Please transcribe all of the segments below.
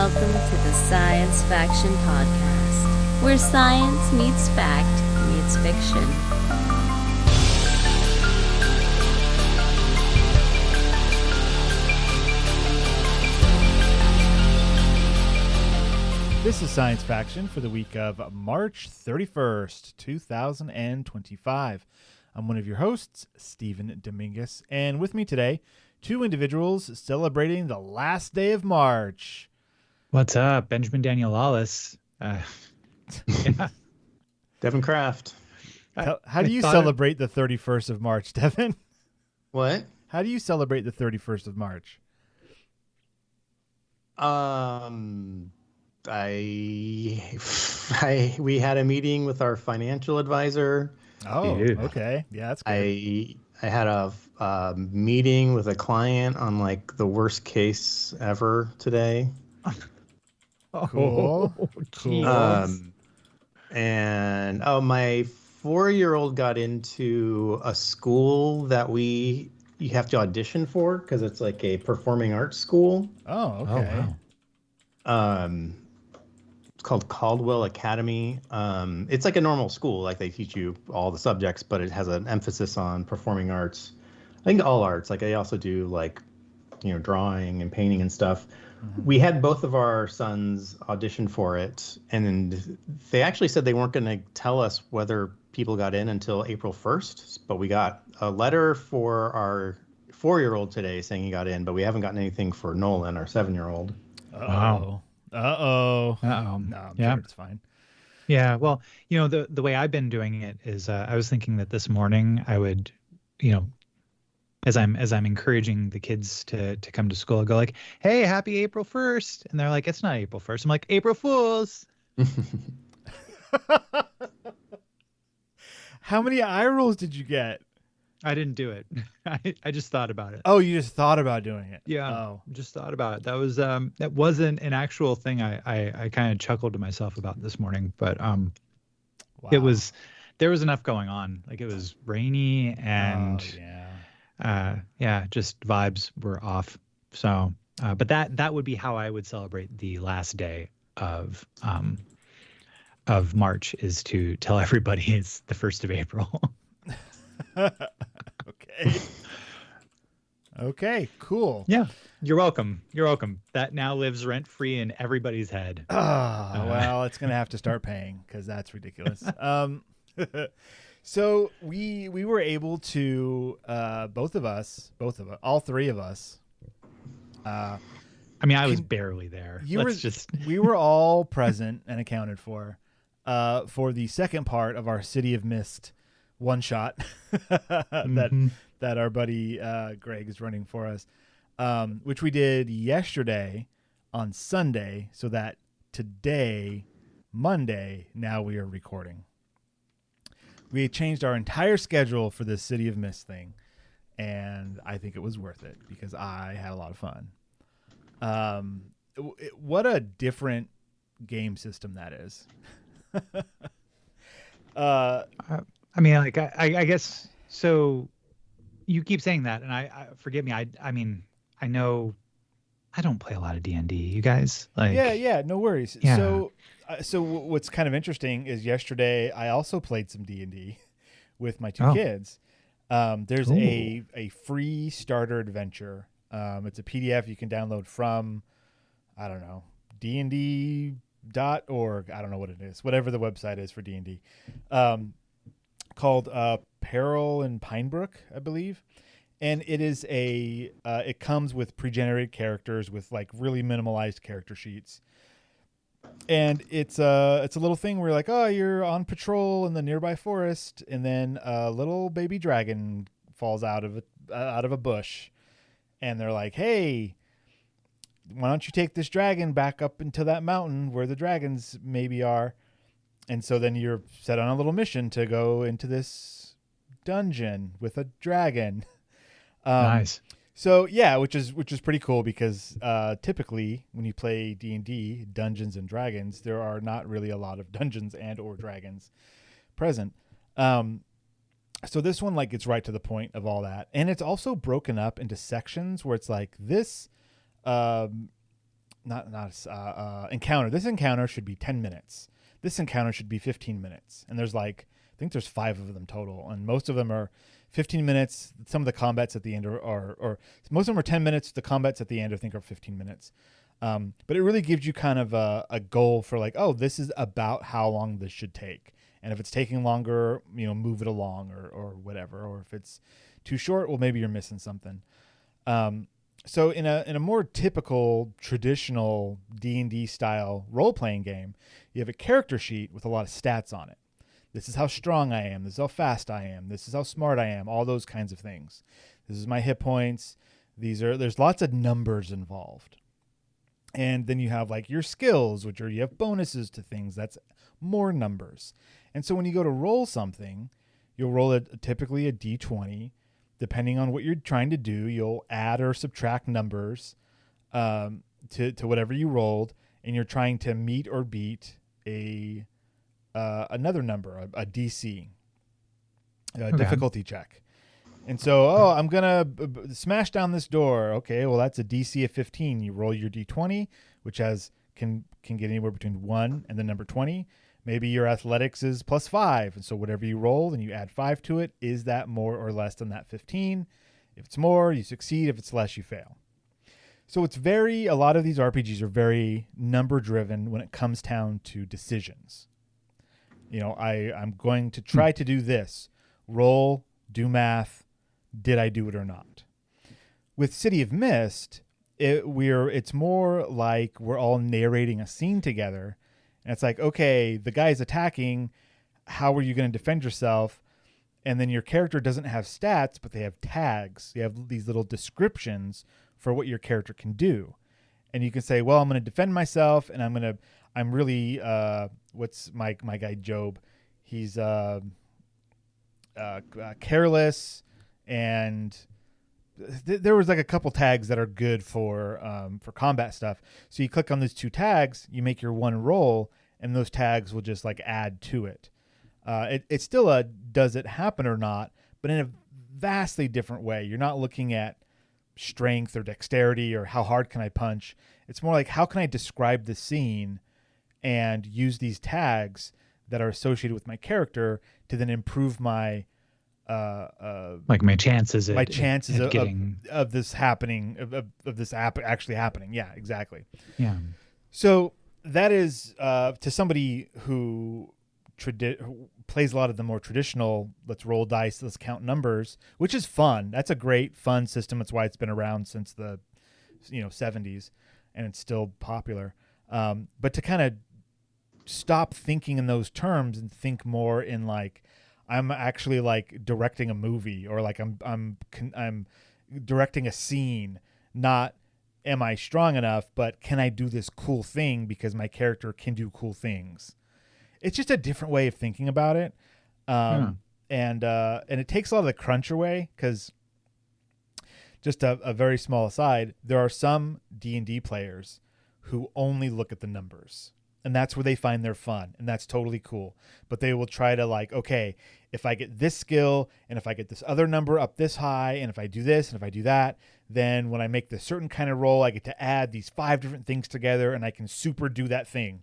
welcome to the Science Faction Podcast, where science meets fact meets fiction. This is Science Faction for the week of March 31st, 2025. I'm one of your hosts, Stephen Dominguez, and with me today, two individuals celebrating the last day of March. What's up? Benjamin Daniel Lawless. Yeah. Devin Kraft. How do you celebrate the 31st of March, Devin? What? How do you celebrate the 31st of March? We had a meeting with our financial advisor. Oh, Dude. Okay. Yeah, that's good. I had a meeting with a client on like the worst case ever today. Cool. Cool. And my 4-year-old got into a school that you have to audition for because it's like a performing arts school. Oh, okay. Wow. It's called Caldwell Academy. It's like a normal school, like they teach you all the subjects, but it has an emphasis on performing arts. I think all arts, like they also do like, drawing and painting and stuff. Mm-hmm. We had both of our sons audition for it, and they actually said they weren't going to tell us whether people got in until April 1st, but we got a letter for our 4-year-old today saying he got in, but we haven't gotten anything for Nolan, our 7-year-old. Wow. Uh-oh. No, I'm sure it's fine. Yeah. Well, the way I've been doing it is I was thinking that this morning I would, as I'm encouraging the kids to come to school, I'll go like, hey, happy April 1st. And they're like, it's not April 1st. I'm like, April Fools. How many eye rolls did you get? I didn't do it. I just thought about it. Oh, you just thought about doing it. Yeah. Oh. Just thought about it. That wasn't an actual thing I kind of chuckled to myself about this morning, but Wow. there was enough going on. Like it was rainy and just vibes were off. So, but that would be how I would celebrate the last day of March, is to tell everybody it's the 1st of April. Okay, cool. Yeah, you're welcome. You're welcome. That now lives rent free in everybody's head. Well, it's gonna have to start paying because that's ridiculous. So we were able to all three of us. I mean, I was barely there. We were all present and accounted for the second part of our City of Mist one shot that our buddy Greg is running for us, which we did yesterday on Sunday, so that today, Monday, now we are recording. We changed our entire schedule for the City of Mist thing, and I think it was worth it because I had a lot of fun. What a different game system that is. I mean, like I guess so. You keep saying that, and I forgive me. I mean, I know I don't play a lot of D&D. You guys, like, yeah, no worries. Yeah. So what's kind of interesting is yesterday I also played some D&D with my two kids. There's a free starter adventure. It's a PDF you can download from, I don't know, dnd.org. I don't know what it is, whatever the website is for D&D. Called Peril in Pinebrook, I believe. And it is it comes with pre-generated characters with like really minimalized character sheets. And it's a little thing where you're like, oh, you're on patrol in the nearby forest, and then a little baby dragon falls out of a bush, and they're like, hey, why don't you take this dragon back up into that mountain where the dragons maybe are? And so then you're set on a little mission to go into this dungeon with a dragon. Nice. So yeah, which is pretty cool because typically when you play D&D, Dungeons and Dragons, there are not really a lot of dungeons and or dragons present. So this one like gets right to the point of all that, and it's also broken up into sections where it's like this encounter. This encounter should be 10 minutes. This encounter should be 15 minutes. And there's I think there's 5 of them total, and most of them are 15 minutes. Some of the combats at the end or most of them are 10 minutes. The combats at the end I think are 15 minutes. But it really gives you kind of a goal for this is about how long this should take. And if it's taking longer, move it along or whatever. Or if it's too short, well, maybe you're missing something. So in a more typical traditional D&D style role-playing game, you have a character sheet with a lot of stats on it. This is how strong I am. This is how fast I am. This is how smart I am. All those kinds of things. This is my hit points. There's lots of numbers involved. And then you have your skills, which you have bonuses to things. That's more numbers. And so when you go to roll something, you'll roll typically a D20. Depending on what you're trying to do, you'll add or subtract numbers to whatever you rolled, and you're trying to meet or beat another number, a DC, difficulty check. And so, I'm gonna smash down this door. Okay, well that's a DC of 15. You roll your D20, which can get anywhere between 1 and the number 20. Maybe your athletics is +5. And so whatever you roll and you add 5 to it, is that more or less than that 15? If it's more, you succeed. If it's less, you fail. So a lot of these RPGs are very number driven when it comes down to decisions. I'm going to try to do this. Roll, do math. Did I do it or not? With City of Mist, it's more like we're all narrating a scene together. And it's okay, the guy's attacking. How are you going to defend yourself? And then your character doesn't have stats, but they have tags. You have these little descriptions for what your character can do. And you can say, well, I'm going to defend myself, and I'm really, what's my guy Job? He's careless, and there was a couple tags that are good for combat stuff. So you click on those 2 tags, you make your one roll, and those tags will just add to it. It's still a does it happen or not, but in a vastly different way. You're not looking at strength or dexterity or how hard can I punch. It's more how can I describe the scene and use these tags that are associated with my character to then improve my my chances of getting of this happening of this actually happening. Yeah, exactly. Yeah. So that is to somebody who plays a lot of the more traditional, let's roll dice, let's count numbers, which is fun. That's a great fun system. That's why it's been around since the 70s, and it's still popular. But to kind of stop thinking in those terms and think more in I'm actually directing a movie, or I'm directing a scene. Not am I strong enough, but can I do this cool thing because my character can do cool things. It's just a different way of thinking about it, and it takes a lot of the crunch away. Because just a very small aside, there are some D&D players who only look at the numbers. And that's where they find their fun, and that's totally cool. But they will try to okay, if I get this skill, and if I get this other number up this high, and if I do this, and if I do that, then when I make this certain kind of roll, I get to add these 5 different things together, and I can super do that thing.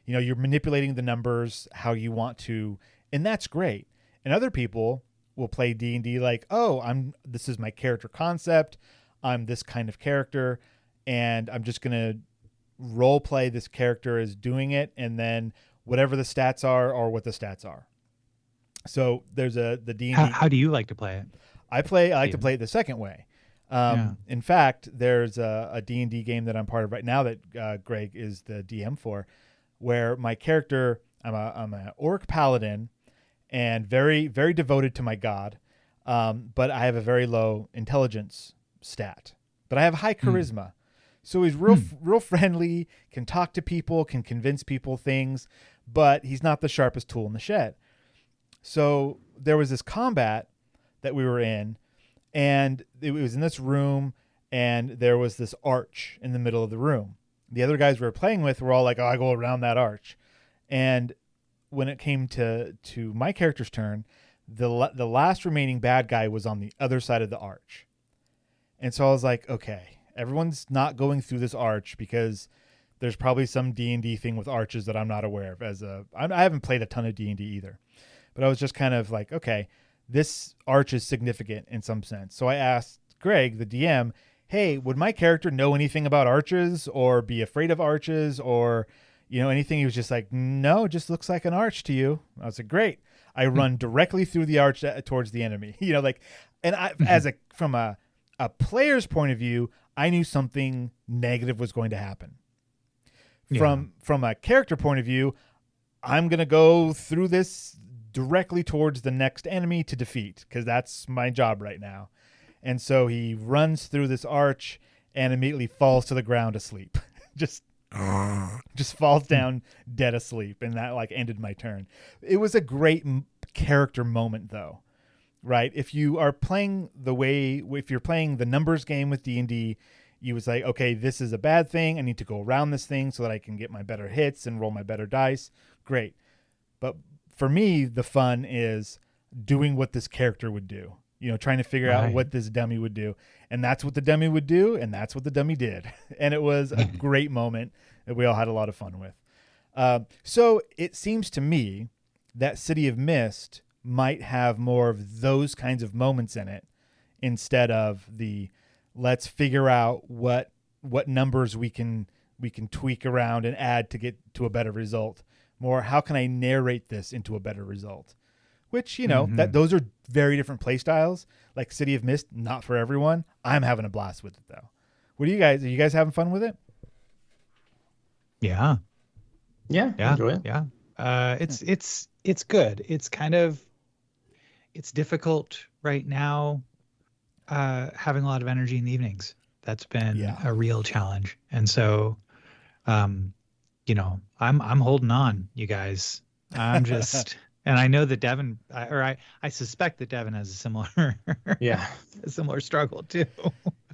You're manipulating the numbers how you want to, and that's great. And other people will play D&D this is my character concept. I'm this kind of character, and I'm just going to role play this character as doing it, and then whatever the stats are what the stats are. So there's the D&D. How do you like to play it? I like to play it the second way. In fact, there's a D&D game that I'm part of right now that Greg is the DM for, where my character, I'm a orc paladin, and very, very devoted to my god, but I have a very low intelligence stat, but I have high charisma. So he's real friendly, can talk to people, can convince people things, but he's not the sharpest tool in the shed. So there was this combat that we were in, and it was in this room, and there was this arch in the middle of the room. The other guys we were playing with were all I go around that arch. And when it came to my character's turn, the last remaining bad guy was on the other side of the arch. And so I was okay, everyone's not going through this arch because there's probably some D&D thing with arches that I'm not aware of. I haven't played a ton of D&D either, but I was just kind of like, okay, this arch is significant in some sense. So I asked Greg, the DM, hey, would my character know anything about arches or be afraid of arches or, anything? He was just like, no, it just looks like an arch to you. I was like, great. I run directly through the arch towards the enemy, and from a player's point of view, I knew something negative was going to happen. From a character point of view, I'm going to go through this directly towards the next enemy to defeat, because that's my job right now. And so he runs through this arch and immediately falls to the ground asleep. just falls down dead asleep, and that ended my turn. It was a great character moment, though, right? If you're playing the numbers game with D&D, you was like, okay, this is a bad thing. I need to go around this thing so that I can get my better hits and roll my better dice. Great. But for me, the fun is doing what this character would do. Trying to figure out what this dummy would do. And that's what the dummy would do, and that's what the dummy did. And it was a great moment that we all had a lot of fun with. So it seems to me that City of Mist might have more of those kinds of moments in it instead of the let's figure out what numbers we can tweak around and add to get to a better result. More, how can I narrate this into a better result? Which, that those are very different play styles. Like City of Mist, not for everyone. I'm having a blast with it, though. Are you guys having fun with it? Yeah. Enjoy it. Yeah. It's good. It's difficult right now, having a lot of energy in the evenings. That's been a real challenge. And so, I'm holding on, you guys. I'm just... And I know that Devin, I suspect that Devin has a similar, a similar struggle too.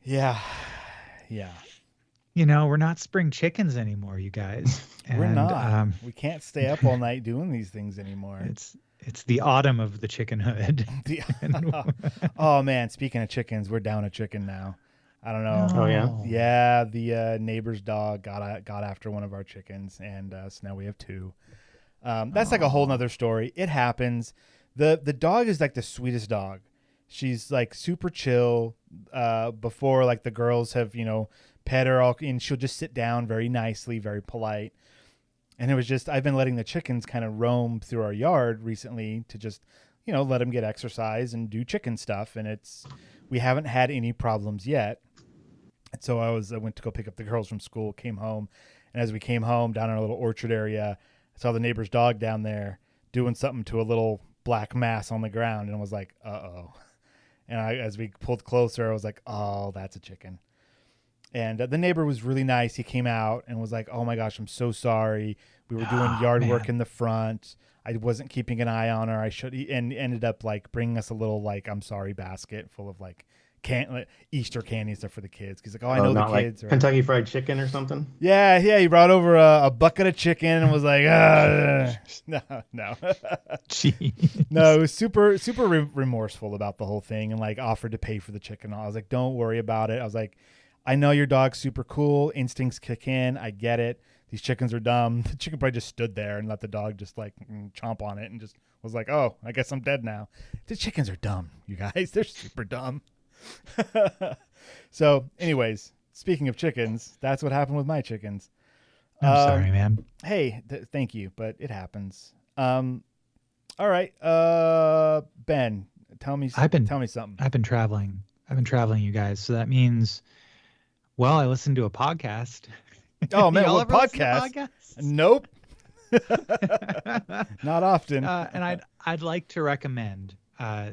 Yeah. We're not spring chickens anymore, you guys. We're not. We can't stay up all night doing these things anymore. It's the autumn of the chickenhood. Oh man, speaking of chickens, we're down a chicken now. I don't know. Oh yeah. Yeah, the neighbor's dog got after one of our chickens, and so now we have two. That's like a whole nother story. It happens. The dog is like the sweetest dog. She's like super chill. Before like the girls have, pet her all, and she'll just sit down very nicely, very polite. And it was just, I've been letting the chickens kind of roam through our yard recently to just, let them get exercise and do chicken stuff. And we haven't had any problems yet. And so I went to go pick up the girls from school, came home. And as we came home down in our little orchard area, I saw the neighbor's dog down there doing something to a little black mass on the ground, and I was like, uh-oh. And as we pulled closer, I was like, oh, that's a chicken. And the neighbor was really nice. He came out and was like, oh my gosh, I'm so sorry. We were doing yard work in the front. I wasn't keeping an eye on her. I should, and ended up bringing us a little I'm sorry basket full of Easter candy stuff for the kids. He's like, oh, I know the kids. Like Kentucky Fried Chicken or something? Yeah. He brought over a bucket of chicken and was like, no. Jeez. No, it was super, super remorseful about the whole thing and offered to pay for the chicken. I was like, don't worry about it. I was like, I know your dog's super cool. Instincts kick in. I get it. These chickens are dumb. The chicken probably just stood there and let the dog just chomp on it and just was like, oh, I guess I'm dead now. The chickens are dumb, you guys. They're super dumb. So anyways, speaking of chickens, that's what happened with my chickens. I'm sorry, man. Hey, thank you, but it happens. All right. Ben, tell me something. I've been traveling, you guys. So that means, I listened to a podcast. Oh man, Y'all what ever listen to podcast? podcasts? Nope. Not often. And I'd like to recommend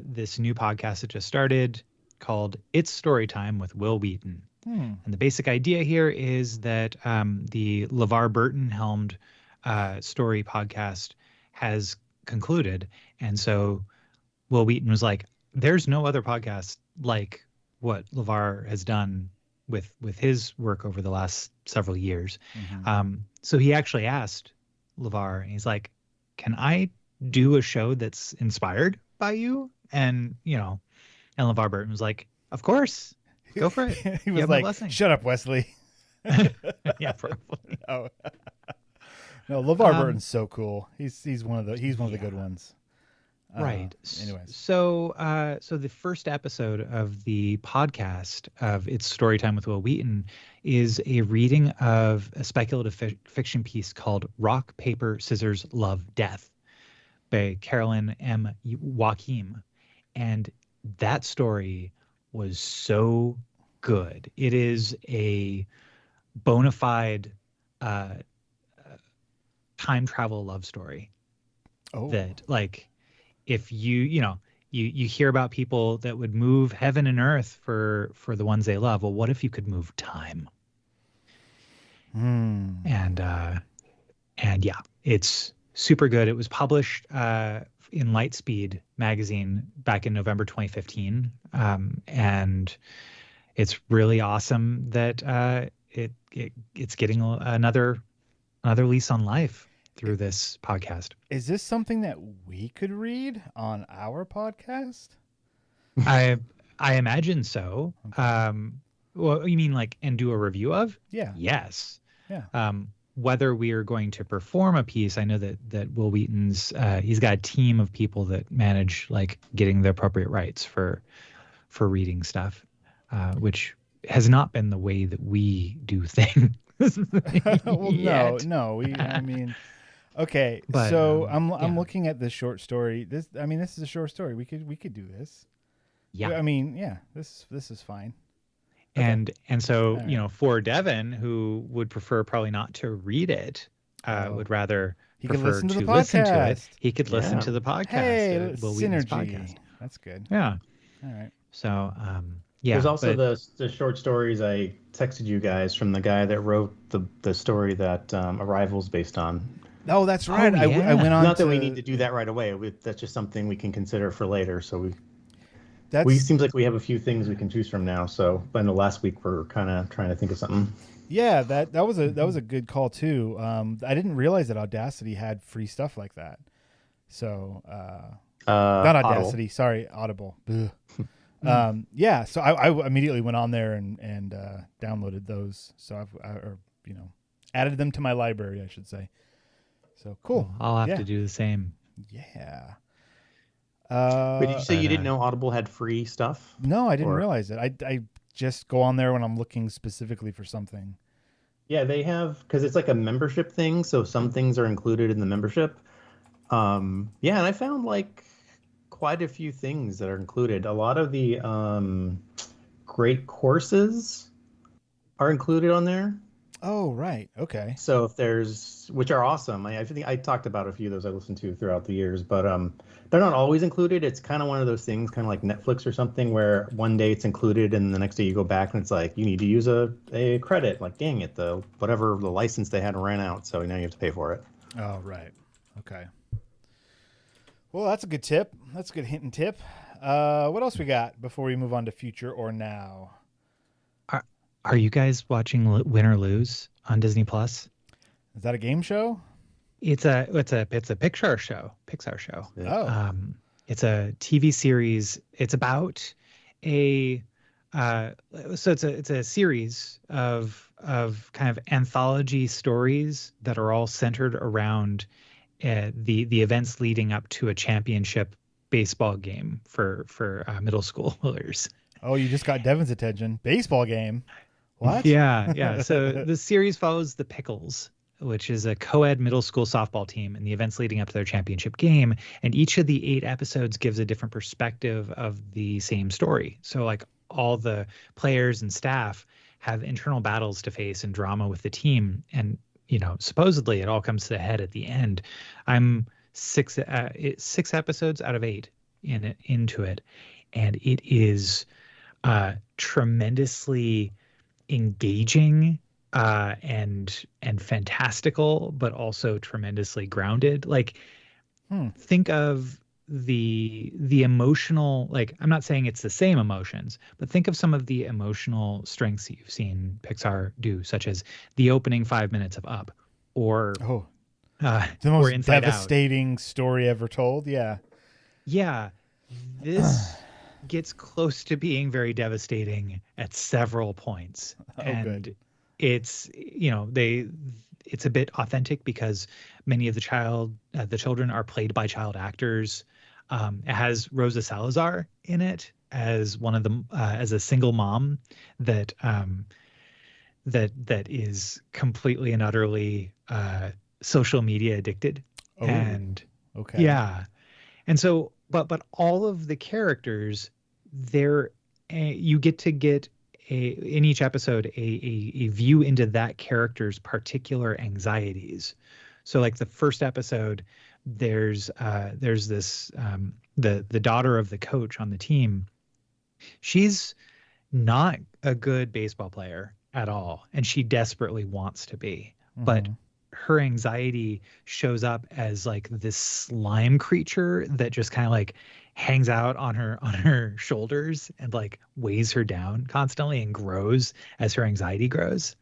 this new podcast that just started called It's Story Time with Will Wheaton. And the basic idea here is that the LeVar Burton helmed story podcast has concluded. And so Will Wheaton was like, there's no other podcast like what LeVar has done with his work over the last several years. So he actually asked LeVar, and he's like, can I do a show that's inspired by you? And, and LeVar Burton was like, of course, go for it. He was like, shut up, Wesley. Yeah, probably. Oh. No, LeVar Burton's so cool. He's one of the good ones. Right. Anyways. So the first episode of the podcast of It's Storytime with Will Wheaton is a reading of a speculative fiction piece called Rock, Paper, Scissors, Love, Death by Carolyn M. Joachim. And that story was so good. It is a bona fide time travel love story that, like, if you hear about people that would move heaven and earth for the ones they love. Well, what if you could move time? And yeah, it's super good. It was published in Lightspeed magazine back in November 2015. And it's really awesome that it's getting another lease on life through this podcast. Is this something that we could read on our podcast? I imagine so. Well, you mean like and do a review of? Yeah. Yes. Yeah. Whether we are going to perform a piece, I know that Will Wheaton's he's got a team of people that manage like getting the appropriate rights for reading stuff, which has not been the way that we do things. Well, no. I mean, okay. But, so I'm looking at this short story. This is a short story. We could do this. Yeah. I mean, yeah. This is fine. Okay. And so, right. For Devin, who would prefer probably not to read it, would rather prefer to listen to it. He could listen to the podcast. Hey, Will Wheaton's synergy. Podcast. That's good. Yeah. All right. So, yeah. There's also the short stories I texted you guys from the guy that wrote the story that Arrival's based on. Oh, that's right. Oh, yeah. I went on. Not that we need to do that right away. That's just something we can consider for later. So seems like we have a few things we can choose from now. So, I know last week we're kind of trying to think of something. Yeah, that was a good call too. I didn't realize that Audacity had free stuff like that. So, not Audacity, Audible. sorry, Audible. Yeah, so I immediately went on there and downloaded those. So I've added them to my library, I should say. So cool. I'll have to do the same. Yeah. But did you say you didn't know Audible had free stuff? No, I didn't realize it. I just go on there when I'm looking specifically for something. Yeah, they have, because it's like a membership thing, so some things are included in the membership. Yeah, and I found like quite a few things that are included. A lot of the great courses are included on there. Oh, right. Okay. So if there's, which are awesome. I think I talked about a few of those I listened to throughout the years, but they're not always included. It's kind of one of those things, kind of like Netflix or something, where one day it's included and the next day you go back and it's like, you need to use a credit. Like, dang it, the license they had ran out. So now you have to pay for it. Oh, right. Okay. Well, that's a good tip. That's a good hint and tip. What else we got before we move on to future or now? Are you guys watching Win or Lose on Disney Plus? Is that a game show? It's a Pixar show. Yeah. Oh. It's a TV series. It's about it's a series of kind of anthology stories that are all centered around the events leading up to a championship baseball game for middle schoolers. Oh, you just got Devin's attention. Baseball game. What? Yeah. So the series follows the Pickles, which is a co-ed middle school softball team, and the events leading up to their championship game. And each of the 8 episodes gives a different perspective of the same story. So like all the players and staff have internal battles to face and drama with the team. And, supposedly it all comes to a head at the end. I'm 6 episodes out of 8 into it. And it is tremendously engaging and fantastical, but also tremendously grounded. Like, think of the emotional, like, I'm not saying it's the same emotions, but think of some of the emotional strengths that you've seen Pixar do, such as the opening 5 minutes of Up, or the or most Inside devastating story ever told. Yeah. This gets close to being very devastating at several points. Good. it's it's a bit authentic because many of the children are played by child actors. It has Rosa Salazar in it as one of the as a single mom that that is completely and utterly social media addicted. Oh, And okay. yeah. And so but all of the characters, they're you get to get in each episode a view into that character's particular anxieties. So like the first episode, there's this the daughter of the coach on the team. She's not a good baseball player at all, and she desperately wants to be. But her anxiety shows up as like this slime creature that just kind of like hangs out on her shoulders and like weighs her down constantly and grows as her anxiety grows.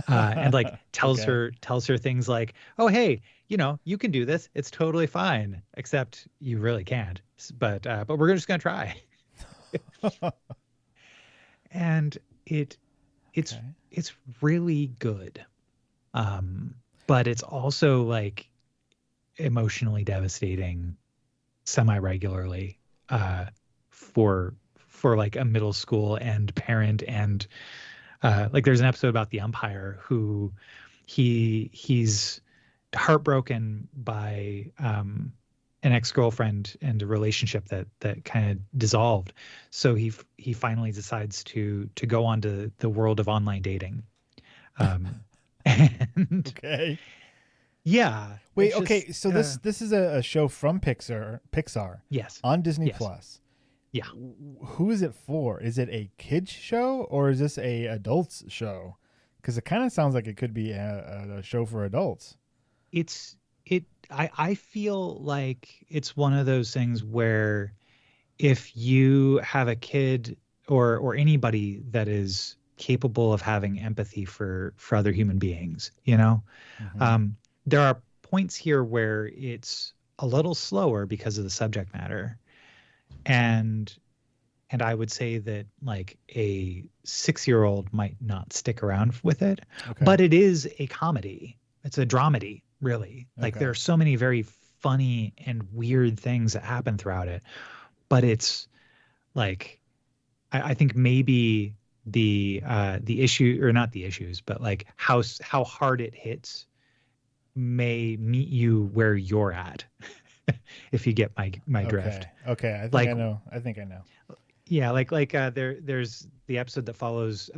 And like tells her things like, oh, hey, you can do this. It's totally fine, except you really can't. But we're just going to try. And it's really good. But it's also like emotionally devastating semi-regularly for like a middle school and parent. And like there's an episode about the umpire who he's heartbroken by an ex-girlfriend and a relationship that kind of dissolved. So he finally decides to go on to the world of online dating. And okay. Yeah. Wait, okay. So this is a show from Pixar. Yes. On Disney Plus. Yeah. Who is it for? Is it a kids show or is this a adults show? Because it kind of sounds like it could be a show for adults. I feel like it's one of those things where if you have a kid or anybody that is capable of having empathy for other human beings, there are points here where it's a little slower because of the subject matter. And I would say that like a 6-year-old might not stick around with it, but it is a comedy. It's a dramedy, really. Like there are so many very funny and weird things that happen throughout it, but it's like, I think maybe the issue, or not the issues, but like how hard it hits may meet you where you're at. If you get my drift. Okay. I think I know. Yeah. There's the episode that follows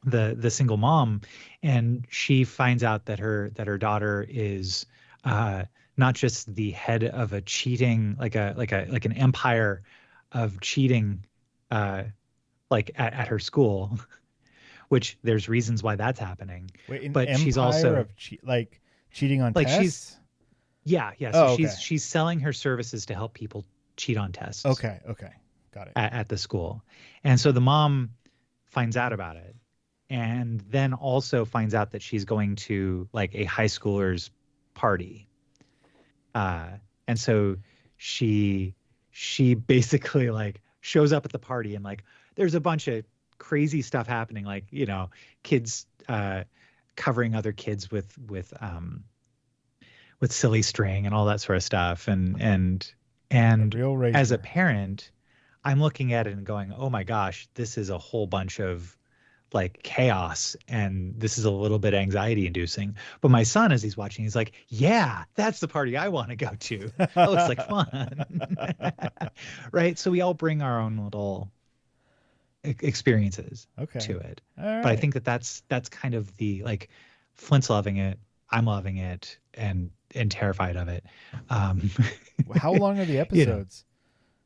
the single mom, and she finds out that her daughter is not just the head of a cheating, like an empire of cheating, like at her school, which there's reasons why that's happening. Wait, but she's also of cheating on like tests? Yeah. So she's selling her services to help people cheat on tests. Okay. Got it. At the school. And so the mom finds out about it, and then also finds out that she's going to like a high schooler's party. And so she basically like shows up at the party, and like there's a bunch of crazy stuff happening, like, kids covering other kids with silly string and all that sort of stuff. And as a parent, I'm looking at it and going, oh my gosh, this is a whole bunch of like chaos, and this is a little bit anxiety inducing. But my son, as he's watching, he's like, yeah, that's the party I want to go to. That looks like fun. Right. So we all bring our own little experiences to it. But I think that's kind of the, like, Flint's loving it, I'm loving it, and terrified of it. How long are the episodes?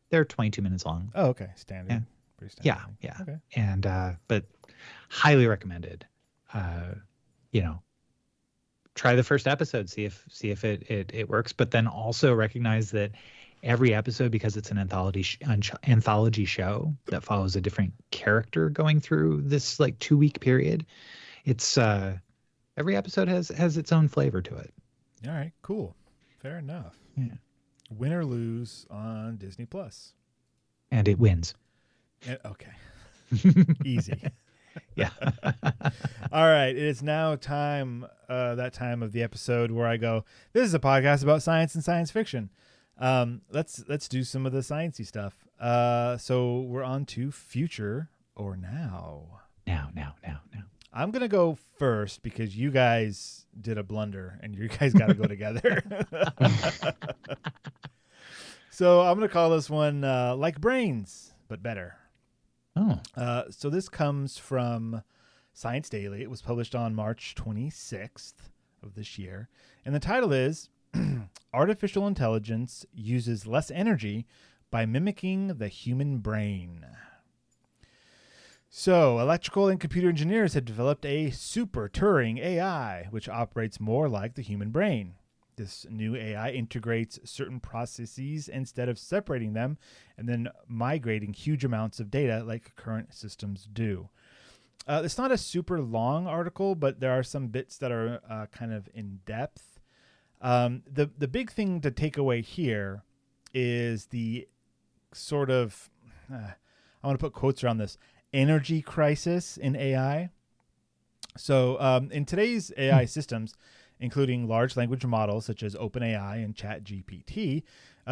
They're 22 minutes long. Oh, okay. Standard. Yeah. Pretty standard. Yeah. Okay. And but highly recommended. Try the first episode, see if it works, but then also recognize that every episode, because it's an anthology show that follows a different character going through this like 2-week period, it's every episode has its own flavor to it. All right, cool. Fair enough. Yeah. Win or lose on Disney Plus. And it wins. Okay. Easy. Yeah. All All right, it is now that time of the episode where I go, this is a podcast about science and science fiction. Let's do some of the sciencey stuff. So we're on to future or now. Now. I'm going to go first because you guys did a blunder and you guys got to go together. So I'm going to call this one Like Brains, but better. Oh. So this comes from Science Daily. It was published on March 26th of this year. And the title is Artificial Intelligence Uses Less Energy by Mimicking the Human Brain. So, electrical and computer engineers have developed a Super-Turing AI, which operates more like the human brain. This new AI integrates certain processes instead of separating them and then migrating huge amounts of data like current systems do. It's not a super long article, but there are some bits that are kind of in depth. The big thing to take away here is the sort of, I want to put quotes around this, energy crisis in AI. So in today's AI systems, including large language models such as OpenAI and ChatGPT,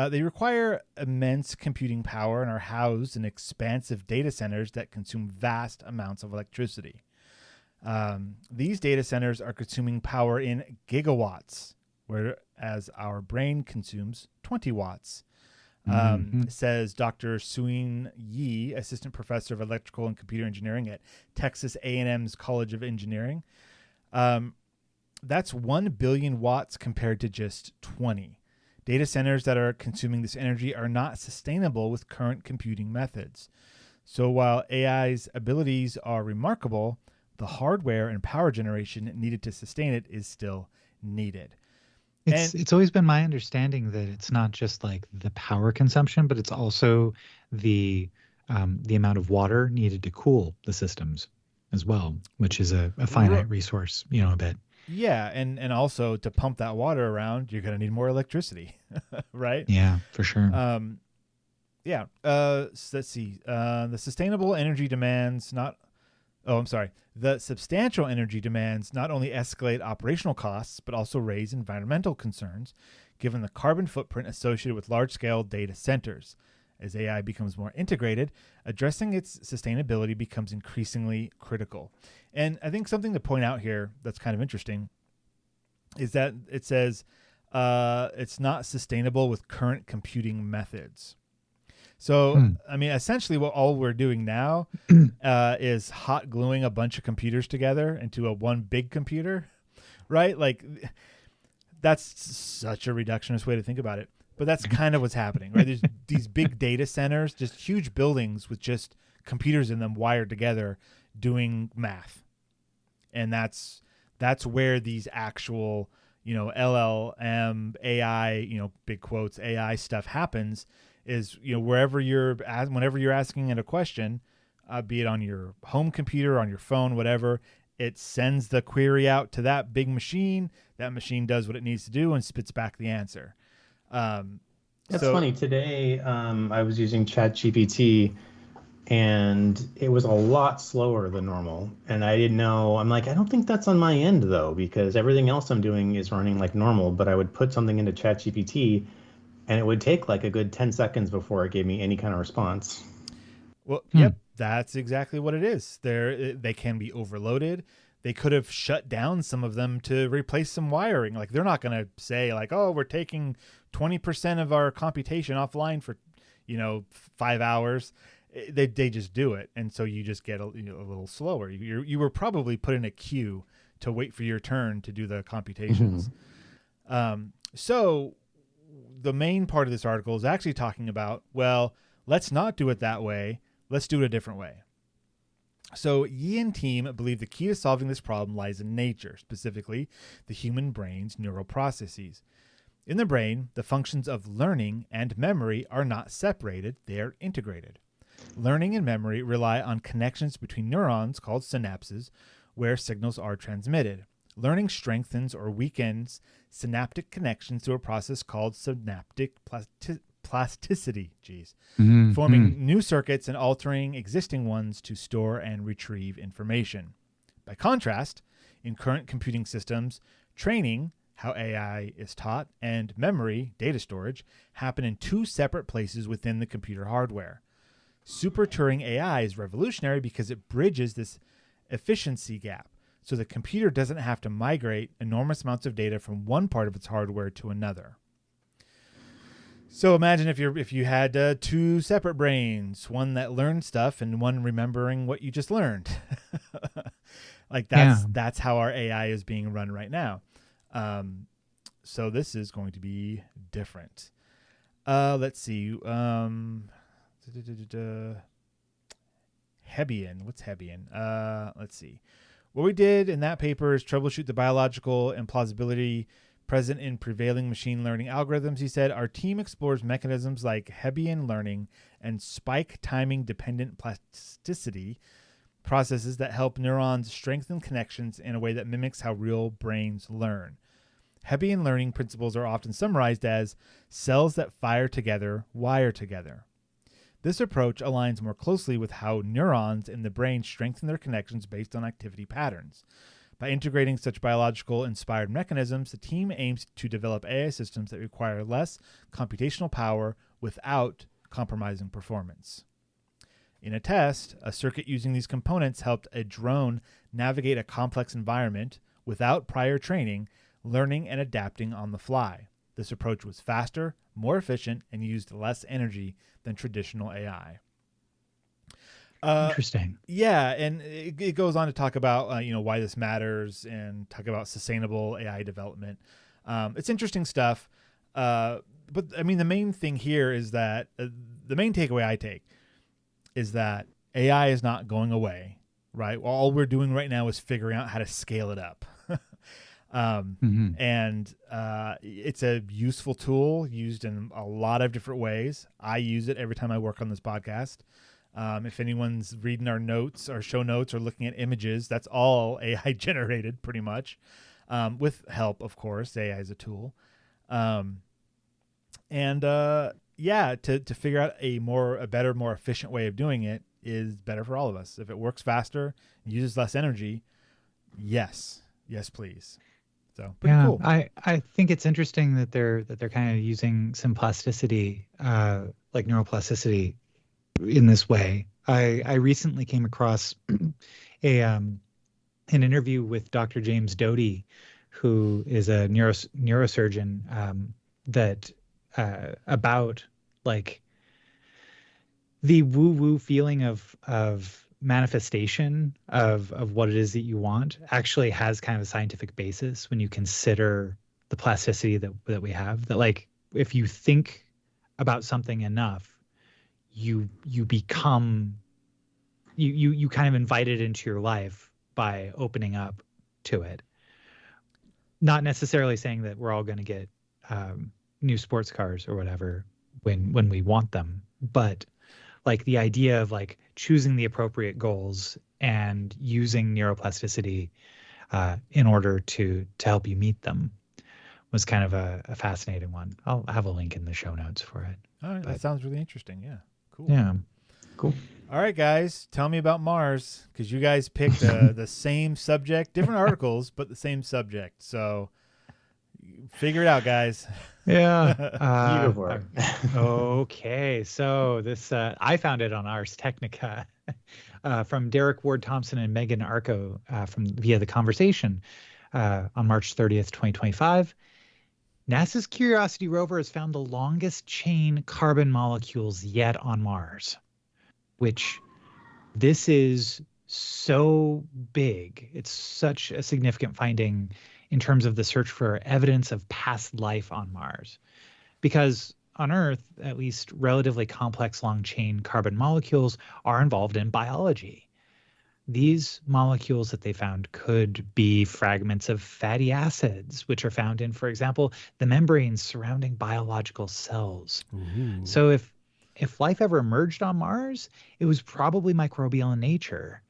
they require immense computing power and are housed in expansive data centers that consume vast amounts of electricity. These data centers are consuming power in gigawatts, whereas our brain consumes 20 watts. Says Dr. Suin Yi, assistant professor of electrical and computer engineering at Texas A&M's College of Engineering. That's 1 billion watts compared to just 20. Data centers that are consuming this energy are not sustainable with current computing methods. So while AI's abilities are remarkable, the hardware and power generation needed to sustain it is still needed. It's always been my understanding that it's not just like the power consumption, but it's also the amount of water needed to cool the systems as well, which is a finite resource, a bit. Yeah, and also to pump that water around, you're going to need more electricity, right? Yeah, for sure. So let's see. The substantial energy demands not only escalate operational costs, but also raise environmental concerns, given the carbon footprint associated with large-scale data centers. As AI becomes more integrated, addressing its sustainability becomes increasingly critical. And I think something to point out here that's kind of interesting is that it says it's not sustainable with current computing methods. So, I mean, essentially all we're doing now is hot gluing a bunch of computers together into one big computer, right? Like, that's such a reductionist way to think about it. But that's kind of what's happening, right? There's these big data centers, just huge buildings with just computers in them wired together doing math. And that's where these actual, LLM, AI, big quotes, AI stuff happens is, whenever you're asking it a question, be it on your home computer, on your phone, whatever, it sends the query out to that big machine. That machine does what it needs to do and spits back the answer. That's funny. Today, I was using ChatGPT, and it was a lot slower than normal. And I didn't know. I'm like, I don't think that's on my end though, because everything else I'm doing is running like normal. But I would put something into ChatGPT, and it would take like a good 10 seconds before it gave me any kind of response. Well, yep, that's exactly what it is. They can be overloaded. They could have shut down some of them to replace some wiring. Like, they're not going to say like, oh, we're taking 20% of our computation offline for, 5 hours. They just do it. And so you just get a little slower. You were probably put in a queue to wait for your turn to do the computations. So the main part of this article is actually talking about, well, let's not do it that way. Let's do it a different way. So Yi and team believe the key to solving this problem lies in nature, specifically the human brain's neural processes. In the brain, the functions of learning and memory are not separated, they are integrated. Learning and memory rely on connections between neurons called synapses, where signals are transmitted. Learning strengthens or weakens synaptic connections through a process called synaptic plasticity, forming new circuits and altering existing ones to store and retrieve information. By contrast, in current computing systems, training, how AI is taught, and memory, data storage, happen in two separate places within the computer hardware. Super-Turing AI is revolutionary because it bridges this efficiency gap, so the computer doesn't have to migrate enormous amounts of data from one part of its hardware to another. So imagine if you had two separate brains, one that learned stuff and one remembering what you just learned. Like that's how our AI is being run right now. So this is going to be different. Let's see. Hebbian. What's Hebbian? Let's see. What we did in that paper is troubleshoot the biological implausibility present in prevailing machine learning algorithms. He said, our team explores mechanisms like Hebbian learning and spike timing dependent plasticity processes that help neurons strengthen connections in a way that mimics how real brains learn. Hebbian learning principles are often summarized as cells that fire together, wire together. This approach aligns more closely with how neurons in the brain strengthen their connections based on activity patterns. By integrating such biological-inspired mechanisms, the team aims to develop AI systems that require less computational power without compromising performance. In a test, a circuit using these components helped a drone navigate a complex environment without prior training, learning and adapting on the fly. This approach was faster, more efficient, and used less energy than traditional AI. Interesting. Yeah, and it goes on to talk about why this matters and talk about sustainable AI development. It's interesting stuff. But I mean, the main thing here is that the main takeaway I take is that AI is not going away, right? All we're doing right now is figuring out how to scale it up. And it's a useful tool used in a lot of different ways. I use it every time I work on this podcast. If anyone's reading our notes, our show notes, or looking at images, that's all AI generated pretty much, with help, of course. AI is a tool. To figure out a better, more efficient way of doing it is better for all of us. If it works faster, uses less energy, yes, please. So pretty cool. I think it's interesting that they're kind of using some plasticity, like neuroplasticity, in this way. I recently came across an interview with Dr. James Doty, who is a neurosurgeon, that about like the woo-woo feeling of manifestation of what it is that you want actually has kind of a scientific basis when you consider the plasticity that we have. That like if you think about something enough, you become you kind of invite it into your life by opening up to it. Not necessarily saying that we're all going to get new sports cars or whatever when we want them, but like the idea of like choosing the appropriate goals and using neuroplasticity in order to help you meet them was kind of a fascinating one. I'll have a link in the show notes for it. All right, that sounds really interesting. Yeah, cool. Yeah, Cool. All right, guys, tell me about Mars, because you guys picked the same subject, different articles, but the same subject. So figure it out, guys. Yeah. You go for it. Okay, so this I found it on Ars Technica from Derek Ward Thompson and Megan Arco from via The Conversation on March 30th, 2025. NASA's Curiosity rover has found the longest chain carbon molecules yet on Mars, which this is so big. It's such a significant finding in terms of the search for evidence of past life on Mars. Because on Earth, at least relatively complex long-chain carbon molecules are involved in biology. These molecules that they found could be fragments of fatty acids, which are found in, for example, the membranes surrounding biological cells. Ooh. So if life ever emerged on Mars, it was probably microbial in nature.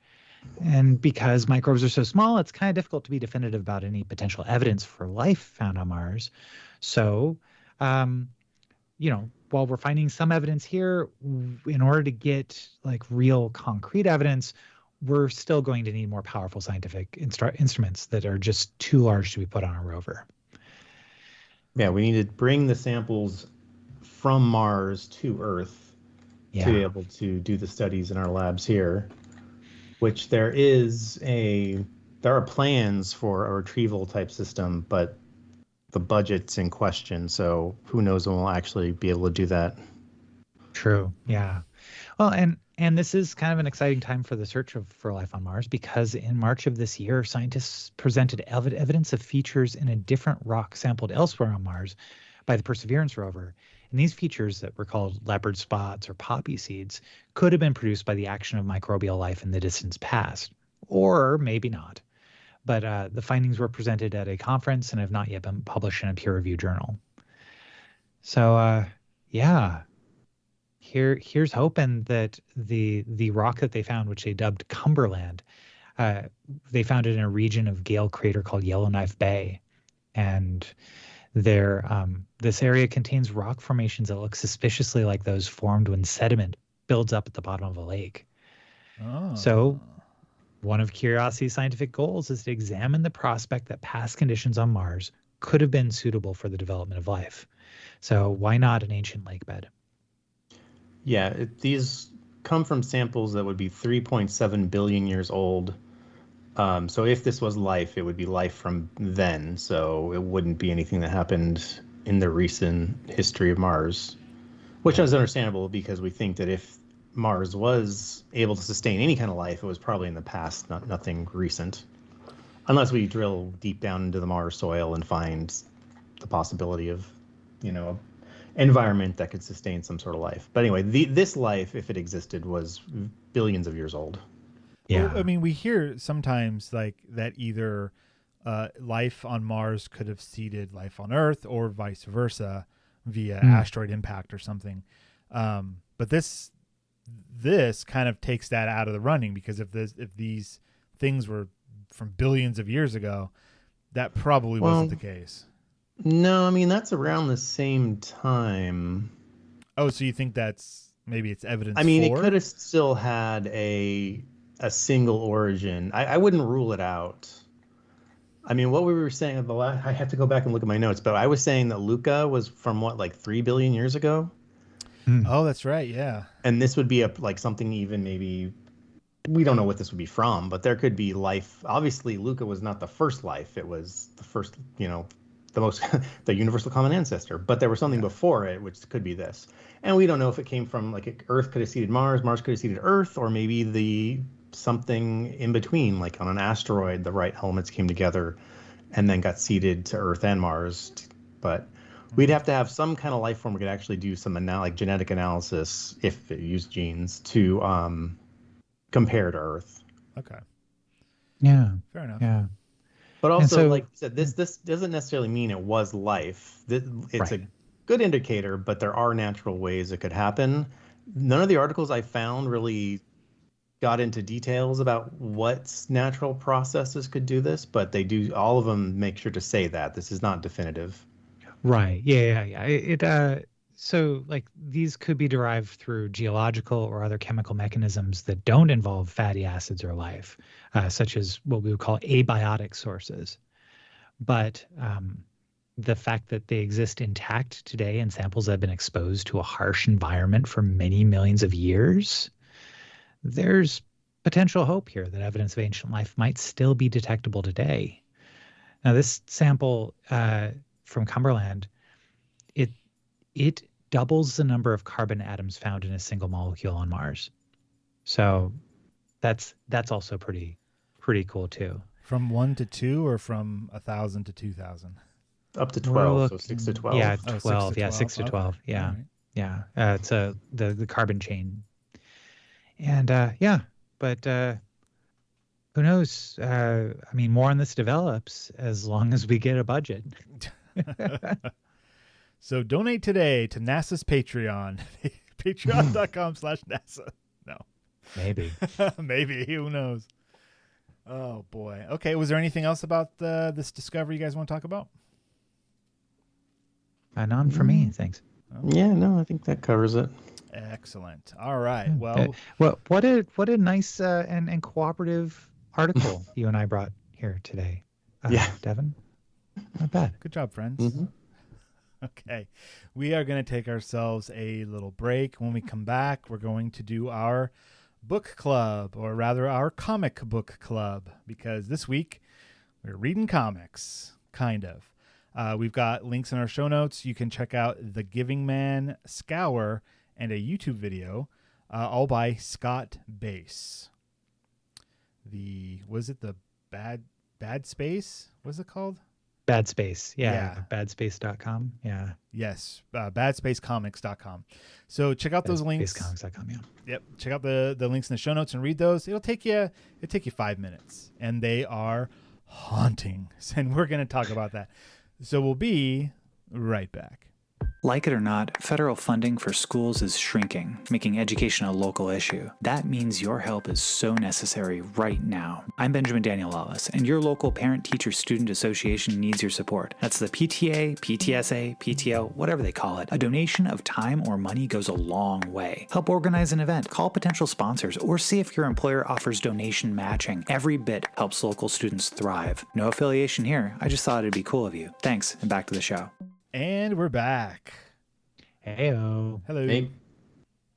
And because microbes are so small, it's kind of difficult to be definitive about any potential evidence for life found on Mars. So, while we're finding some evidence here, in order to get like real concrete evidence, we're still going to need more powerful scientific instruments that are just too large to be put on a rover. Yeah, we need to bring the samples from Mars to Earth to be able to do the studies in our labs here, which there are plans for a retrieval type system, but the budget's in question. So who knows when we'll actually be able to do that. True. Yeah. Well, and this is kind of an exciting time for the search for life on Mars, because in March of this year, scientists presented evidence of features in a different rock sampled elsewhere on Mars by the Perseverance rover. And these features that were called leopard spots or poppy seeds could have been produced by the action of microbial life in the distant past, or maybe not. But the findings were presented at a conference and have not yet been published in a peer-reviewed journal. So, yeah. Here's hoping that the rock that they found, which they dubbed Cumberland, they found it in a region of Gale Crater called Yellowknife Bay, and this area contains rock formations that look suspiciously like those formed when sediment builds up at the bottom of a lake. Oh. So, one of Curiosity's scientific goals is to examine the prospect that past conditions on Mars could have been suitable for the development of life. So, why not an ancient lake bed? Yeah, these come from samples that would be 3.7 billion years old. So if this was life, it would be life from then. So it wouldn't be anything that happened in the recent history of Mars, which is understandable because we think that if Mars was able to sustain any kind of life, it was probably in the past, nothing recent. Unless we drill deep down into the Mars soil and find the possibility of, environment that could sustain some sort of life. But anyway, this life, if it existed, was billions of years old. Yeah. Well, I mean, we hear sometimes like that either life on Mars could have seeded life on Earth or vice versa via asteroid impact or something. But this kind of takes that out of the running, because if these things were from billions of years ago, that probably wasn't the case. No, I mean, that's around the same time. Oh, so you think maybe it's evidence? I mean, for? It could have still had a single origin. I wouldn't rule it out. I mean, what we were saying at the last, I have to go back and look at my notes, but I was saying that Luca was from like 3 billion years ago. Oh, that's right. Yeah. And this would be like something even maybe, we don't know what this would be from, but there could be life. Obviously, Luca was not the first life. It was the first, the universal common ancestor, but there was something before it, which could be this. And we don't know if it came from like Earth could have seeded Mars could have seeded Earth, or maybe something in between, like on an asteroid, the right elements came together and then got seeded to Earth and Mars. But we'd have to have some kind of life form we could actually do some genetic analysis, if it used genes, to compare to Earth. Okay. Yeah. Fair enough. Yeah. But also, like you said, this doesn't necessarily mean it was life. It's a good indicator, but there are natural ways it could happen. None of the articles I found really got into details about what natural processes could do this, but they do. All of them make sure to say that this is not definitive. Right. Yeah. So like these could be derived through geological or other chemical mechanisms that don't involve fatty acids or life, such as what we would call abiotic sources. But the fact that they exist intact today in samples that have been exposed to a harsh environment for many millions of years, there's potential hope here that evidence of ancient life might still be detectable today. Now, this sample from Cumberland, it doubles the number of carbon atoms found in a single molecule on Mars. So that's also pretty cool too. From 1 to 2, or from 1,000 to 2,000? Up to 12, so 6 to 12. Yeah, 6 to 12. Yeah, 6 to 12. Okay. Yeah, Right. yeah. It's the carbon chain, and but who knows? I mean, more on this develops as long as we get a budget. So donate today to NASA's Patreon, patreon.com/NASA. No. Maybe. Maybe. Who knows? Oh, boy. Okay. Was there anything else about this discovery you guys want to talk about? None for me, thanks. Yeah, no, I think that covers it. Excellent. All right. Well, what a nice and cooperative article you and I brought here today. Yeah. Devin, not bad. good job, friends. Mhm. Okay. We are going to take ourselves a little break. When we come back, we're going to do our book club, or rather our comic book club, because this week we're reading comics, kind of. We've got links in our show notes. You can check out The Giving Man Scour and a YouTube video, all by Scott Bass. Was it the Bad Space? What's it called? Bad Space. Yeah. Badspace.com. Yeah. Yes, badspacecomics.com. So check out those links. Badspacecomics.com, yeah. Yep. Check out the links in the show notes and read those. It'll take you 5 minutes, and they are haunting. And we're going to talk about that. So we'll be right back. Like it or not, federal funding for schools is shrinking, making education a local issue. That means your help is so necessary right now. I'm Benjamin Daniel Ellis, and your local Parent-Teacher-Student Association needs your support. That's the PTA, PTSA, PTO, whatever they call it. A donation of time or money goes a long way. Help organize an event, call potential sponsors, or see if your employer offers donation matching. Every bit helps local students thrive. No affiliation here. I just thought it'd be cool of you. Thanks, and back to the show. And we're back. Heyo. Hello. Hey.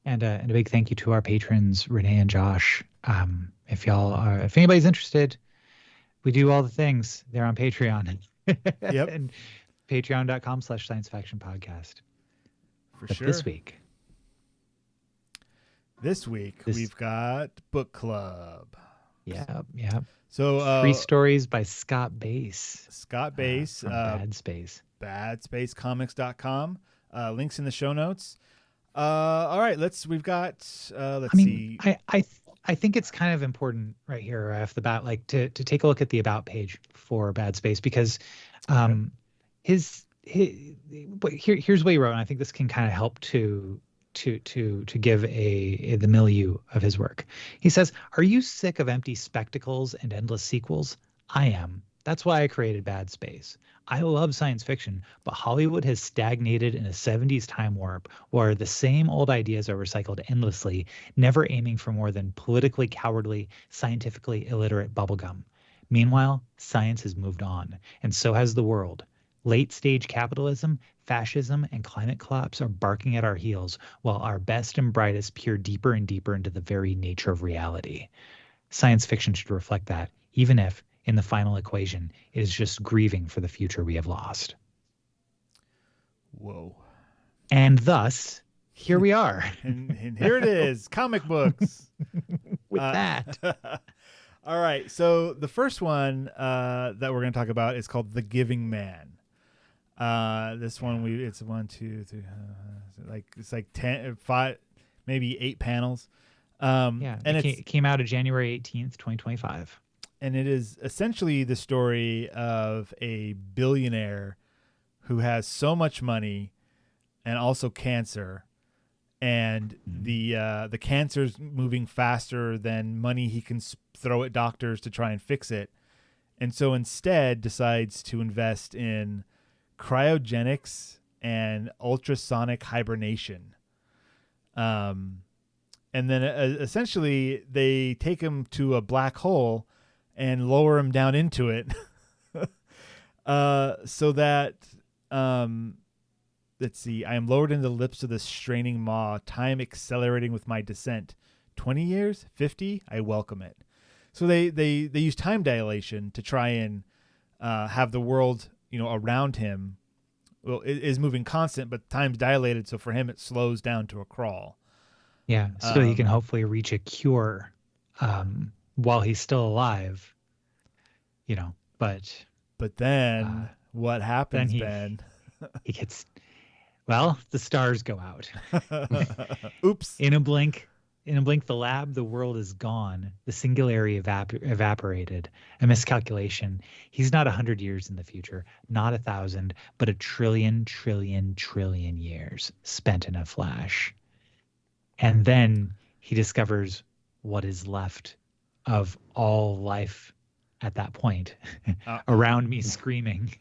And a big thank you to our patrons, Renee and Josh. If anybody's interested, we do all the things. They're on Patreon. Yep. And patreon.com/sciencefactionpodcast. For sure. This week we've got book club. Yeah. So 3 stories by Scott Bass. Scott Bass, from Bad Space. badspacecomics.com. Links in the show notes. All right, let's see. I think it's kind of important right here off the bat, like to take a look at the about page for Bad Space, because here's what he wrote, and I think this can kind of help to give the milieu of his work. He says, "Are you sick of empty spectacles and endless sequels? I am. That's why I created Bad Space. I love science fiction, but Hollywood has stagnated in a 70s time warp where the same old ideas are recycled endlessly, never aiming for more than politically cowardly, scientifically illiterate bubblegum. Meanwhile, science has moved on, and so has the world. Late-stage capitalism, fascism, and climate collapse are barking at our heels, while our best and brightest peer deeper and deeper into the very nature of reality. Science fiction should reflect that, even if, in the final equation, it is just grieving for the future we have lost." Whoa. And thus, here we are. and here it is, comic books. With that. All right. So the first one that we're going to talk about is called The Giving Man. This one, it's 1, 2, 3, it's like 10, 5, maybe 8 panels. And it came out of January 18th, 2025. And it is essentially the story of a billionaire who has so much money and also cancer, and the cancer's moving faster than money he can throw at doctors to try and fix it. And so instead decides to invest in cryogenics and ultrasonic hibernation. And then essentially they take him to a black hole and lower him down into it, so that, let's see, I am lowered into the lips of this straining maw, time accelerating with my descent. 20 years? 50? I welcome it. So they use time dilation to try and have the world, around him, well, it is moving constant, but time's dilated, so for him it slows down to a crawl. Yeah, so he can hopefully reach a cure while he's still alive, but then what happens, Ben? He gets, the stars go out. Oops. In a blink, the lab, the world is gone. The singularity evaporated. A miscalculation. He's not 100 years in the future, not 1,000, but 1 trillion years spent in a flash. And then he discovers what is left of all life at that point. Around me screaming,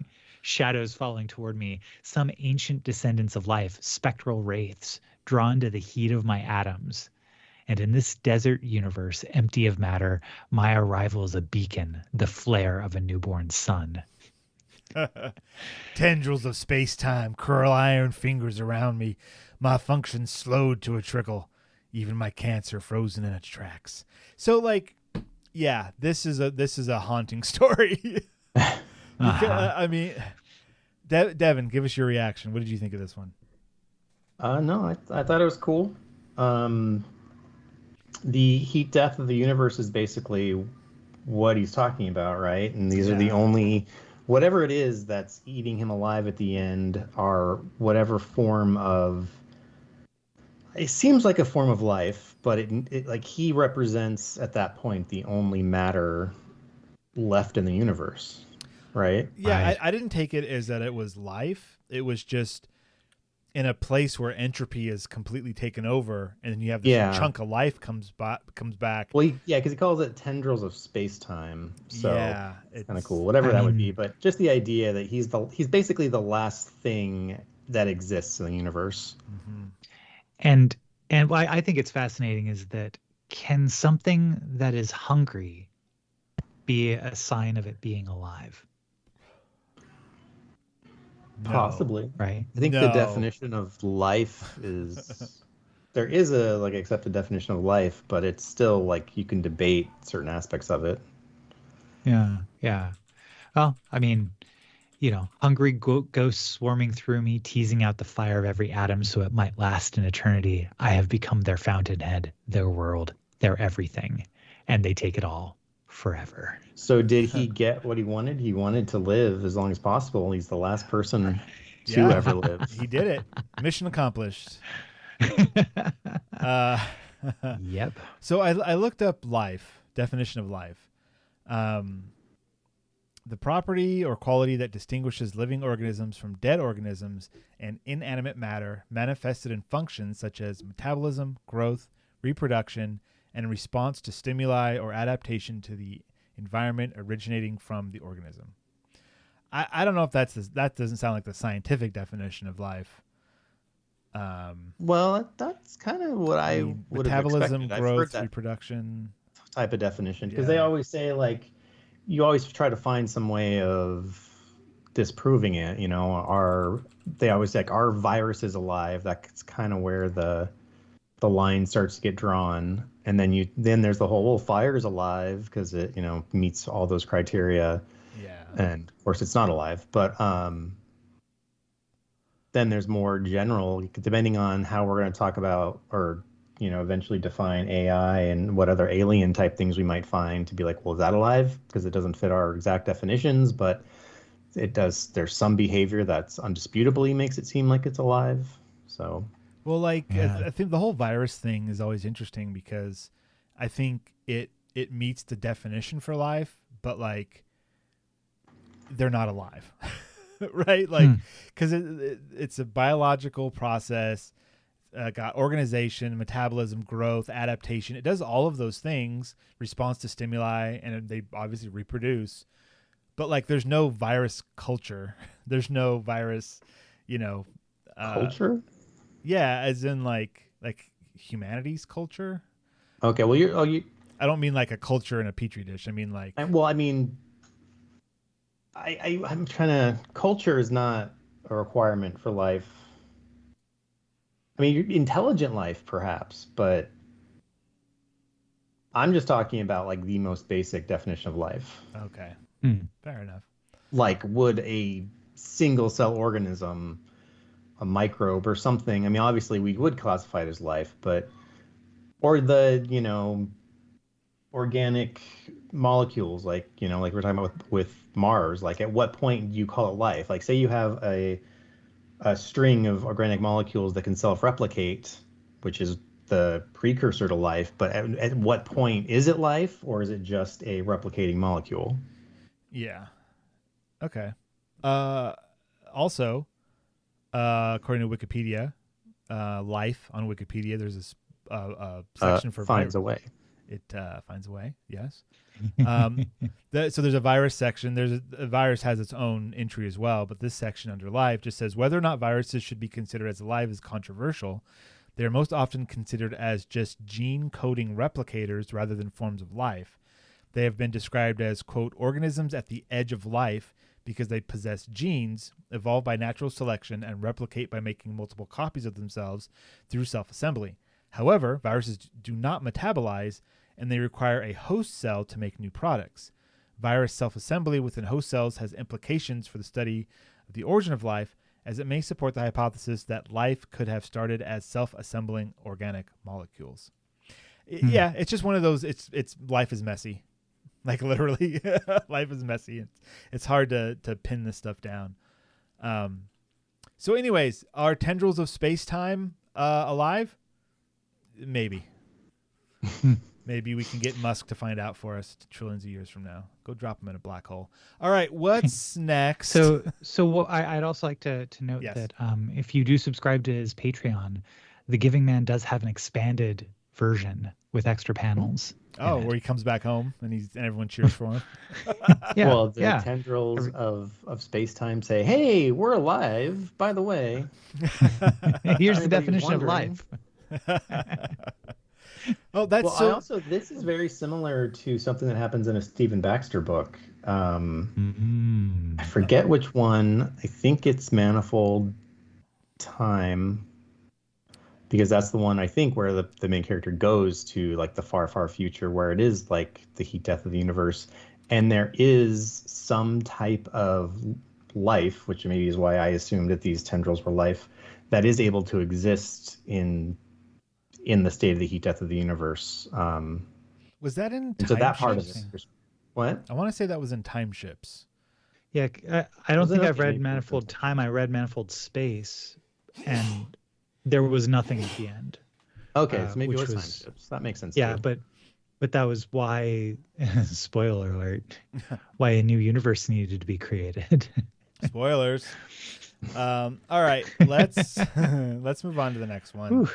shadows falling toward me, some ancient descendants of life, spectral wraiths, drawn to the heat of my atoms. And in this desert universe, empty of matter, my arrival is a beacon, the flare of a newborn sun. Tendrils of space-time curl iron fingers around me. My function slowed to a trickle. Even my cancer frozen in its tracks. So, like, yeah, this is a haunting story. I mean, Devin, give us your reaction. What did you think of this one? No, I thought it was cool. The heat death of the universe is basically what he's talking about, right? And these are the only, whatever it is that's eating him alive at the end are whatever form of, it seems like a form of life, but it like he represents at that point the only matter left in the universe, right? Yeah, Right. I didn't take it as that it was life. It was just in a place where entropy is completely taken over, and then you have this chunk of life comes back. Well, because he calls it tendrils of space-time, so yeah, it's kind of cool. Whatever that would be, but just the idea that he's basically the last thing that exists in the universe. Mm-hmm. And what I think it's fascinating is that can something that is hungry be a sign of it being alive? No. Possibly, right? I think the definition of life is there is a like accepted definition of life, but it's still like you can debate certain aspects of it. Yeah. Well, I mean, hungry ghosts swarming through me, teasing out the fire of every atom so it might last an eternity. I have become their fountainhead, their world, their everything, and they take it all forever. So did he get what he wanted? He wanted to live as long as possible. He's the last person to ever live. He did it. Mission accomplished. Yep. So I looked up life, definition of life. The property or quality that distinguishes living organisms from dead organisms and inanimate matter manifested in functions such as metabolism, growth, reproduction, and response to stimuli or adaptation to the environment originating from the organism. I don't know if that doesn't sound like the scientific definition of life. Well, that's kind of what I would have metabolism, expected. growth, I've heard that reproduction type of definition because they always say like you always try to find some way of disproving it. They always say like our virus is alive. That's kind of where the line starts to get drawn, and then there's the whole fire is alive because it meets all those criteria. Yeah, and of course it's not alive, but then there's more general, depending on how we're going to talk about or eventually define AI and what other alien type things we might find to be like, well, is that alive? Because it doesn't fit our exact definitions, but it does. There's some behavior that's undisputably makes it seem like it's alive. So, well, I think the whole virus thing is always interesting because I think it meets the definition for life, but like they're not alive. Right? Like, because it's a biological process, got organization, metabolism, growth, adaptation. It does all of those things, response to stimuli, and they obviously reproduce. But like, there's no virus culture. There's no virus, culture. Yeah, as in like humanity's culture. Okay, well I don't mean like a culture in a petri dish. I mean like. I'm trying to. Culture is not a requirement for life. I mean, intelligent life, perhaps, but I'm just talking about like the most basic definition of life. Okay, fair enough. Like, would a single cell organism, a microbe or something? I mean, obviously we would classify it as life, but or the organic molecules, like like we're talking about with Mars, like at what point do you call it life? Like say you have a string of organic molecules that can self-replicate, which is the precursor to life, but at what point is it life, or is it just a replicating molecule? Yeah. Okay. Also, according to Wikipedia, life on Wikipedia, there's a section for finds a way. It finds a way. Yes. So there's a virus section. A virus has its own entry as well, but this section under life just says whether or not viruses should be considered as alive is controversial. They are most often considered as just gene-coding replicators rather than forms of life. They have been described as, quote, organisms at the edge of life because they possess genes, evolve by natural selection, and replicate by making multiple copies of themselves through self-assembly. However, viruses do not metabolize, and they require a host cell to make new products. Virus self-assembly within host cells has implications for the study of the origin of life, as it may support the hypothesis that life could have started as self-assembling organic molecules. Yeah, it's just one of those, it's life is messy. Like literally, life is messy. It's hard to pin this stuff down. So anyways, are tendrils of space-time alive? Maybe. Maybe we can get Musk to find out for us trillions of years from now. Go drop him in a black hole. All right, what's next? So what I'd also like to note that if you do subscribe to his Patreon, The Giving Man does have an expanded version with extra panels. Oh, where he comes back home and everyone cheers for him. Yeah, well, the tendrils of space-time say, "Hey, we're alive. By the way, here's the definition of life." Oh, that's well. This is very similar to something that happens in a Stephen Baxter book. I forget which one. I think it's Manifold Time, because that's the one I think where the main character goes to like the far, far future, where it is like the heat death of the universe, and there is some type of life, which maybe is why I assumed that these tendrils were life, that is able to exist in the state of the heat death of the universe. Was that in Time so that Ships? part of it? What? I want to say that was in Time Ships. Yeah, I don't think I've read Manifold Time. I read Manifold Space, and there was nothing at the end. Okay, so maybe it was Time Ships. That makes sense. Yeah, too. but that was why, spoiler alert, why a new universe needed to be created. Spoilers. All right, let's move on to the next one. Ooh.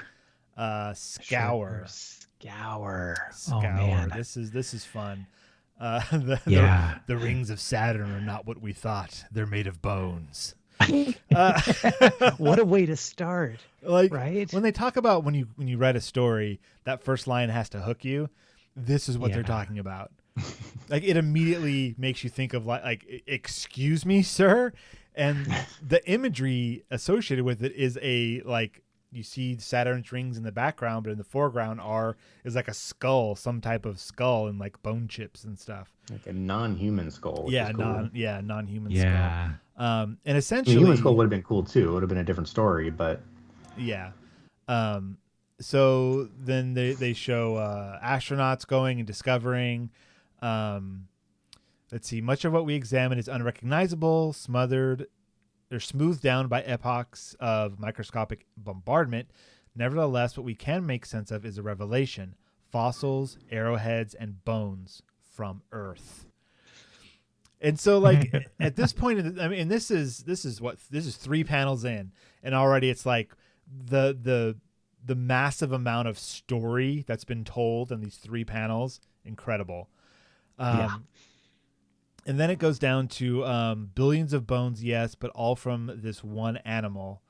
Scour. Scour. Oh man, this is fun. The rings of Saturn are not what we thought. They're made of bones. What a way to start! Like, right? When they talk about when you read a story, that first line has to hook you. This is what they're talking about. Like, it immediately makes you think of like, excuse me, sir, and the imagery associated with it is you see Saturn's rings in the background, but in the foreground is like a skull, some type of skull, and like bone chips and stuff. Like a non-human skull. Non-human skull. And essentially, the human skull would have been cool too. It would have been a different story, but yeah. So then they show astronauts going and discovering. Let's see. Much of what we examine is unrecognizable, smothered. They're smoothed down by epochs of microscopic bombardment. Nevertheless, what we can make sense of is a revelation: fossils, arrowheads, and bones from Earth. And so, like, at this point, I mean, this is 3 panels in, and already it's like the massive amount of story that's been told in these 3 panels, incredible. And then it goes down to billions of bones, yes, but all from this one animal.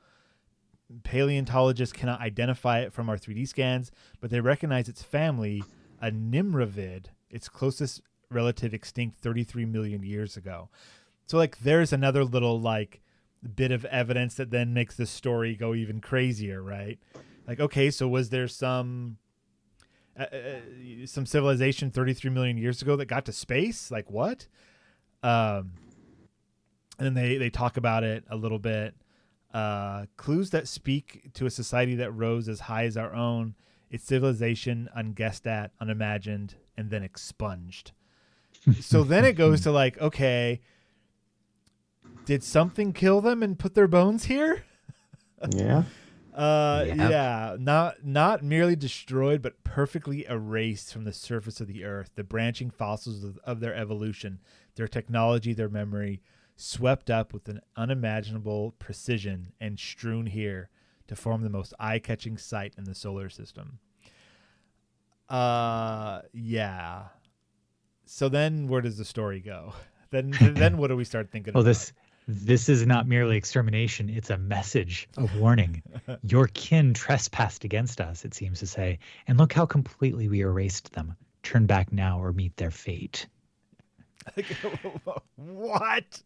Paleontologists cannot identify it from our 3D scans, but they recognize its family, a nimravid, its closest relative extinct 33 million years ago. So, like, there's another little, like, bit of evidence that then makes the story go even crazier, right? Like, okay, so was there some civilization 33 million years ago that got to space? Like, what? And then they talk about it a little bit. Clues that speak to a society that rose as high as our own, its civilization unguessed at, unimagined, and then expunged. So then it goes to like, okay, did something kill them and put their bones here? Yeah. Yeah, not merely destroyed, but perfectly erased from the surface of the earth. The branching fossils of their evolution, their technology, their memory, swept up with an unimaginable precision and strewn here to form the most eye-catching sight in the solar system. Yeah. So then where does the story go? Then what do we start thinking about? This This is not merely extermination, it's a message, a warning. Your kin trespassed against us, it seems to say, and look how completely we erased them. Turn back now or meet their fate. What?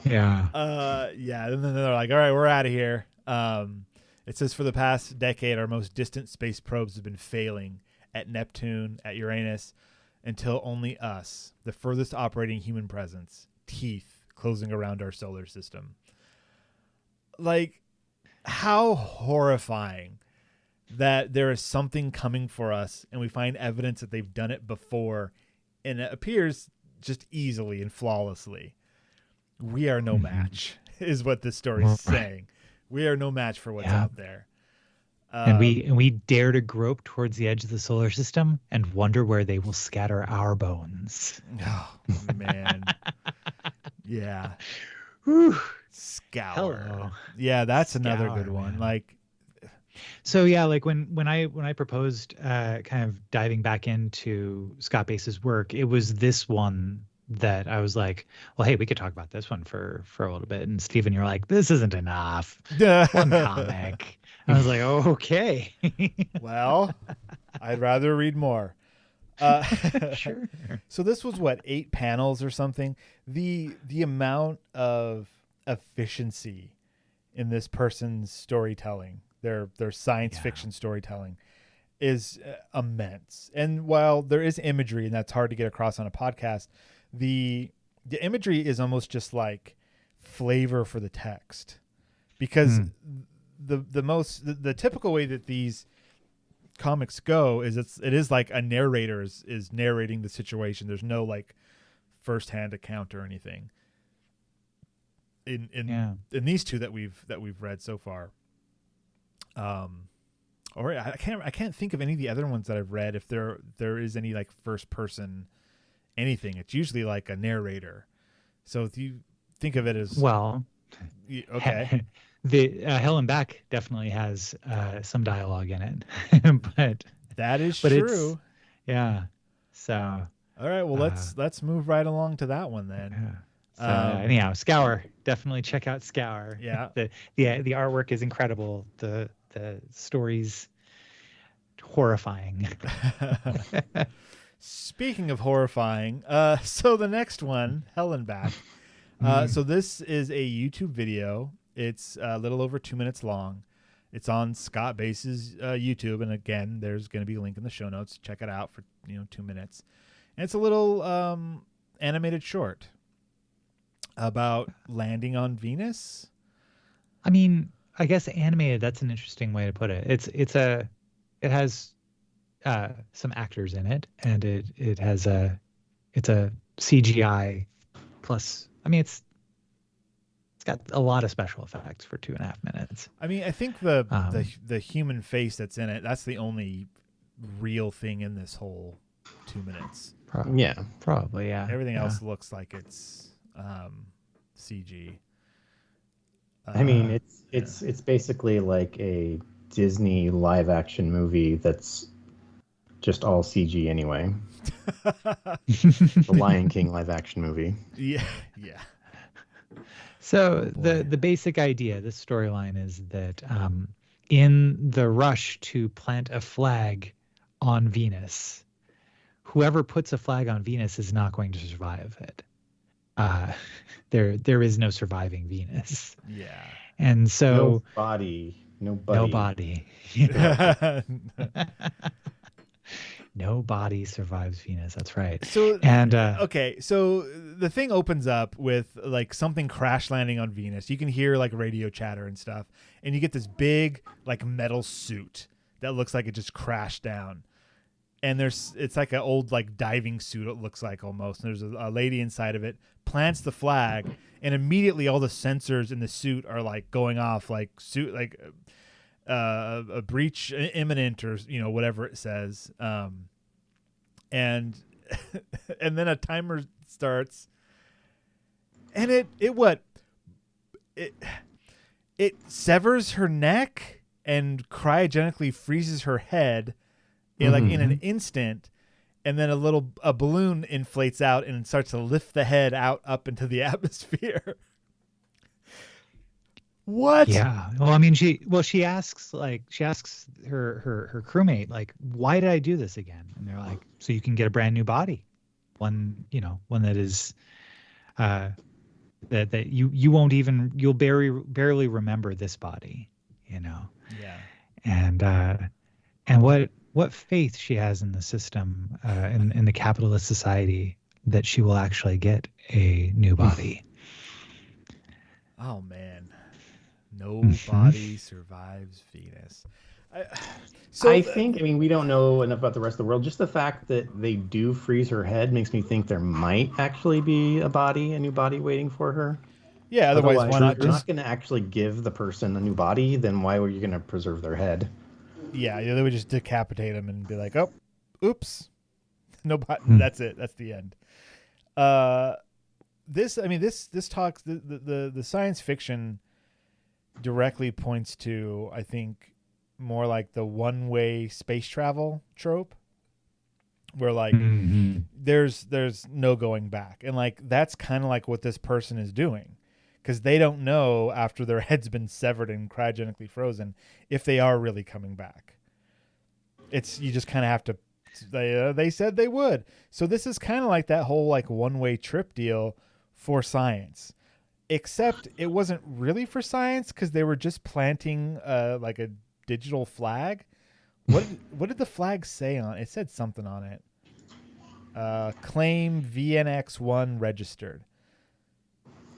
Yeah. Yeah. And then they're like, all right, we're out of here. It says for the past decade, our most distant space probes have been failing at Neptune, at Uranus, until only us, the furthest operating human presence, teeth closing around our solar system. Like, how horrifying that there is something coming for us and we find evidence that they've done it before and it appears just easily and flawlessly. We are no match, is what this story is saying. We are no match for what's out there. And we dare to grope towards the edge of the solar system and wonder where they will scatter our bones. Oh, man. Yeah. Whew. Scour. Hello. Yeah, that's another good Scour, one. man. Like, So yeah, like when I proposed kind of diving back into Scott Bass's work, it was this one that I was like, well, hey, we could talk about this one for a little bit. And Stephen, you're like, this isn't enough. One comic. I was like, oh, okay. well, I'd rather read more. Sure. So this was what, 8 panels or something. The amount of efficiency in this person's storytelling, their science fiction storytelling, is immense. And while there is imagery, and that's hard to get across on a podcast, the imagery is almost just like flavor for the text, because the typical way that these comics go is it is like a narrator is narrating the situation. There's no like firsthand account or anything in these two that we've read so far. Or I can't think of any of the other ones that I've read if there is any like first person anything. It's usually like a narrator. So if you think of it as okay. The Hell and Back definitely has some dialogue in it, but that is true. Yeah. So all right, well let's move right along to that one then. Yeah. So anyhow, Scour, definitely check out Scour. Yeah. the artwork is incredible. The story's horrifying. Speaking of horrifying, so the next one, Hell and Back. So this is a YouTube video. It's a little over 2 minutes long. It's on Scott Bass's YouTube, and again, there's going to be a link in the show notes. Check it out for 2 minutes. And it's a little animated short about landing on Venus. I mean, I guess animated, that's an interesting way to put it. It has some actors in it, and it's a CGI plus. I mean, it's got a lot of special effects for 2.5 minutes. I mean, I think the human face that's in it, that's the only real thing in this whole 2 minutes. Probably. Everything else looks like it's CG. I mean, it's basically like a Disney live action movie that's just all CG anyway. The Lion King live action movie. Yeah. So the basic idea, this storyline is that in the rush to plant a flag on Venus, whoever puts a flag on Venus is not going to survive it. There is no surviving Venus. Yeah. And so nobody. Nobody survives Venus. That's right. So and okay, so the thing opens up with like something crash landing on Venus. You can hear like radio chatter and stuff, and you get this big like metal suit that looks like it just crashed down. And it's like an old like diving suit. It looks like almost. And there's a lady inside of it, plants the flag, and immediately all the sensors in the suit are like going off, like a breach imminent, or whatever it says. And and then a timer starts, and it severs her neck and cryogenically freezes her head in an instant, and then a balloon inflates out and starts to lift the head up into the atmosphere. What? Yeah. Well, I mean, she asks her crewmate, like, why did I do this again? And they're like, so you can get a brand new body, one that is uh that you won't even, you'll barely remember this body, you know. Yeah. And what faith she has in the system, in the capitalist society, that she will actually get a new body. Oh man. Mm-hmm. Nobody survives Venus. I, I think, I mean, we don't know enough about the rest of the world. Just the fact that they do freeze her head makes me think there might actually be a new body waiting for her. yeah. Otherwise, why not if you're just? not going to actually give the person a new body, then why were you going to preserve their head? Yeah, they would just decapitate him and be like, "Oh, oops, nobody." Hmm. That's it. That's the end. This talks the science fiction directly points to, I think, more like the one-way space travel trope, where like Mm-hmm. there's no going back, and like that's kind of like what this person is doing, because they don't know after their head's been severed and cryogenically frozen if they are really coming back. It's, you just kind of have to. They said they would, so this is kind of like that whole like one-way trip deal for science, except it wasn't really for science because they were just planting like a digital flag. What did the flag say on it? It said something on it. Claim VNX1 registered.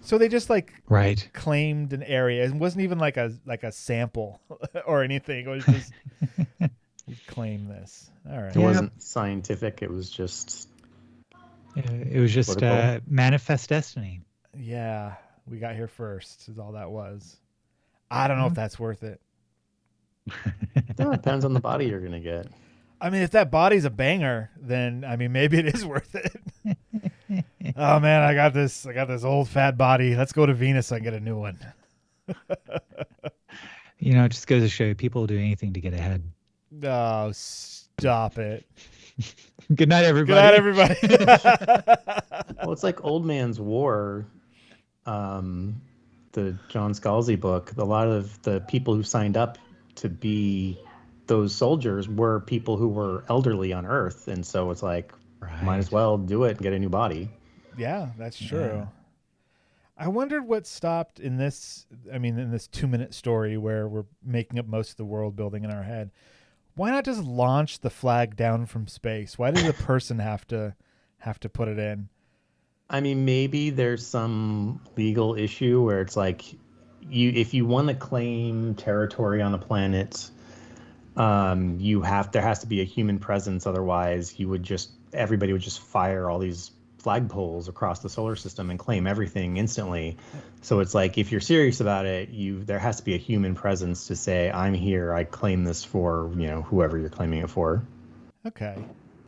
So they just like Right. claimed an area. It wasn't even like a sample or anything. It was just claim this. All right. It wasn't scientific. It was just It was just political. manifest destiny. Yeah, we got here first is all that was. I don't know if that's worth it. It depends on the body you're going to get. I mean, if that body's a banger, then I mean, maybe it is worth it. Oh man, I got this old fat body. Let's go to Venus so I can get a new one. You know, it just goes to show you, people will do anything to get ahead. Oh, stop it. Good night, everybody. Good night, everybody. Well, it's like Old Man's War, the John Scalzi book. A lot of the people who signed up to be those soldiers were people who were elderly on Earth, and so it's like, might as well do it and get a new body. Yeah, that's true. I wondered what stopped in this. I mean, in this 2-minute story where we're making up most of the world building in our head. Why not just launch the flag down from space? Why does a person have to put it in? I mean, maybe there's some legal issue where it's like, if you want to claim territory on a planet, there has to be a human presence. Otherwise, everybody would just fire all these flagpoles across the solar system and claim everything instantly. So it's like, if you're serious about it, there has to be a human presence to say, I'm here, I claim this for, whoever you're claiming it for. Okay.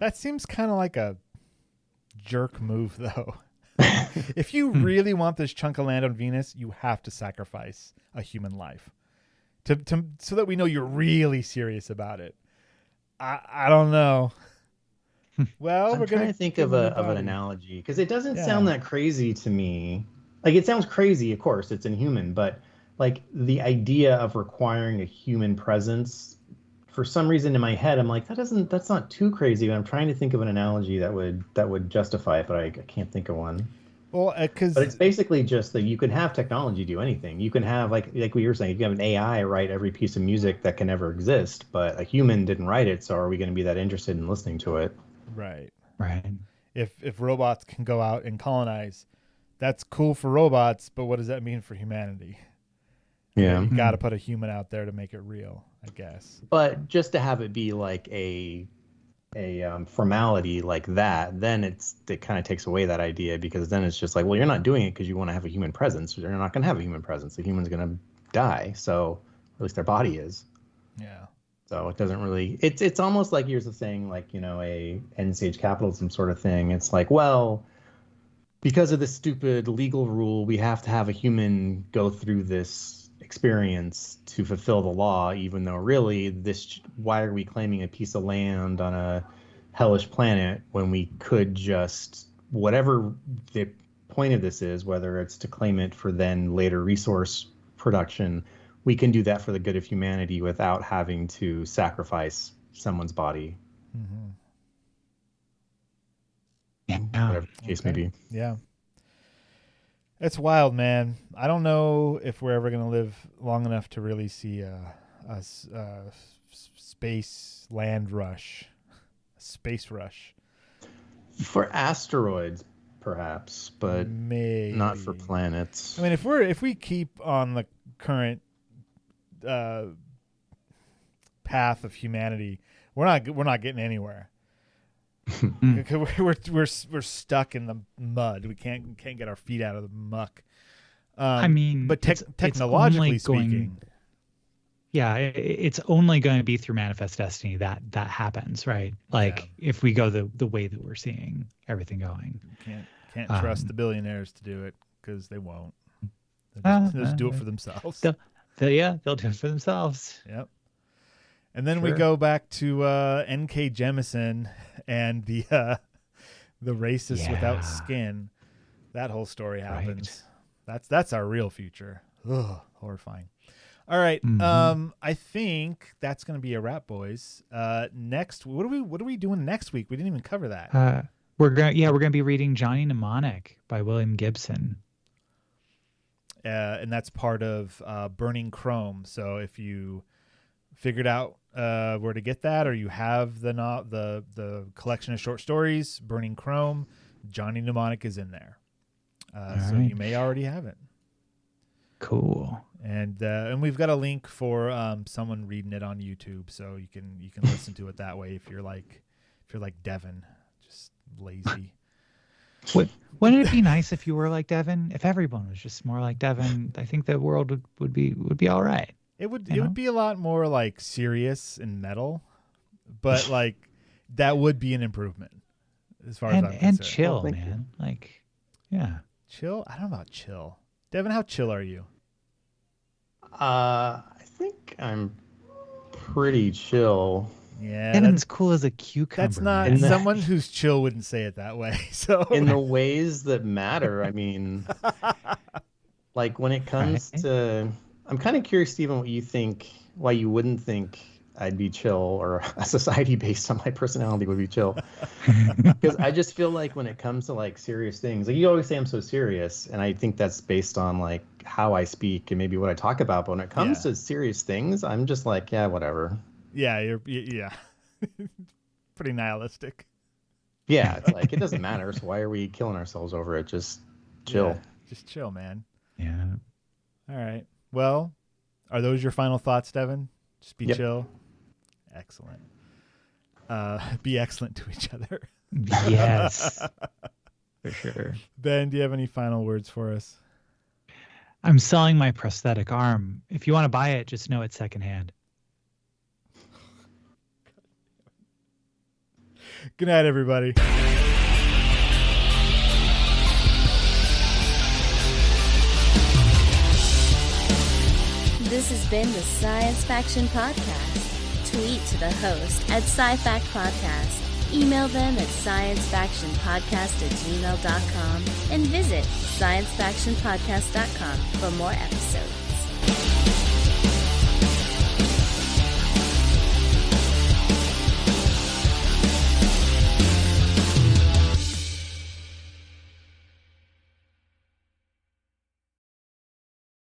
That seems kind of like a jerk move, though. If you really want this chunk of land on Venus, you have to sacrifice a human life so that we know you're really serious about it. I don't know. Well, I'm trying to think of an analogy, because it doesn't sound that crazy to me. Like, it sounds crazy, of course, it's inhuman, but like the idea of requiring a human presence, for some reason in my head, I'm like, that's not too crazy. But I'm trying to think of an analogy that would justify it, but I can't think of one. Well, but it's basically just that you can have technology do anything. You can have, like we were saying, you can have an AI write every piece of music that can ever exist, but a human didn't write it. So are we going to be that interested in listening to it? Right. If robots can go out and colonize, that's cool for robots, but what does that mean for humanity? Yeah. You got to put a human out there to make it real, I guess. But just to have it be like a formality like that, then it kind of takes away that idea, because then it's just like, well, you're not doing it because you want to have a human presence. You're not going to have a human presence. The human's going to die. So at least their body is. Yeah. So it doesn't really. It's almost like you're saying, like, a end stage capitalism sort of thing. It's like, well, because of this stupid legal rule, we have to have a human go through this experience to fulfill the law, even though really why are we claiming a piece of land on a hellish planet when we could just, whatever the point of this is, whether it's to claim it for then later resource production, we can do that for the good of humanity without having to sacrifice someone's body. Mm-hmm. Yeah. Whatever the case may be. Yeah. It's wild, man. I don't know if we're ever going to live long enough to really see a space land rush, a space rush. For asteroids, perhaps, but Maybe not for planets. I mean, if we keep on the current path of humanity, we're not getting anywhere. we're stuck in the mud. We can't get our feet out of the muck. I mean, but it's technologically only speaking, yeah, it's only going to be through manifest destiny that happens, right? Like if we go the way that we're seeing everything going, can't trust the billionaires to do it because they won't. They'll just do it for themselves. They'll do it for themselves. Yep. And then we go back to N.K. Jemisin and the racist without skin. That whole story happens. Right. That's our real future. Ugh, horrifying. All right. Mm-hmm. I think that's going to be a wrap, boys. Next, what are we doing next week? We didn't even cover that. We're gonna be reading Johnny Mnemonic by William Gibson. And that's part of Burning Chrome. So if you figured out where to get that, or you have the collection of short stories, Burning Chrome, Johnny Mnemonic is in there. So you may already have it. Cool. And we've got a link for someone reading it on YouTube, so you can listen to it that way if you're like Devin, just lazy. Wouldn't it be nice if you were like Devin? If everyone was just more like Devin, I think the world would be all right. It would be a lot more like serious and metal, but like that would be an improvement as far as I'm concerned. And chill, man. Like, yeah, chill. I don't know about chill. Devin, how chill are you? I think I'm pretty chill. Yeah, Devin's cool as a cucumber. That's not someone who's chill wouldn't say it that way. So in the ways that matter, I mean, like when it comes to, I'm kind of curious, Stephen, what you think, why you wouldn't think I'd be chill, or a society based on my personality would be chill. Because I just feel like when it comes to like serious things, like you always say I'm so serious, and I think that's based on like how I speak and maybe what I talk about. But when it comes to serious things, I'm just like, yeah, whatever. Yeah, you're pretty nihilistic. Yeah, it's like it doesn't matter. So why are we killing ourselves over it? Just chill. Yeah, just chill, man. Yeah. All right. Well, are those your final thoughts, Devin? Just be chill. Excellent. Be excellent to each other. Yes, for sure. Ben, do you have any final words for us? I'm selling my prosthetic arm. If you want to buy it, just know it's secondhand. Good night, everybody. This has been the Science Faction Podcast. Tweet to the host at SciFact Podcast. Email them at sciencefactionpodcast@gmail.com and visit sciencefactionpodcast.com for more episodes.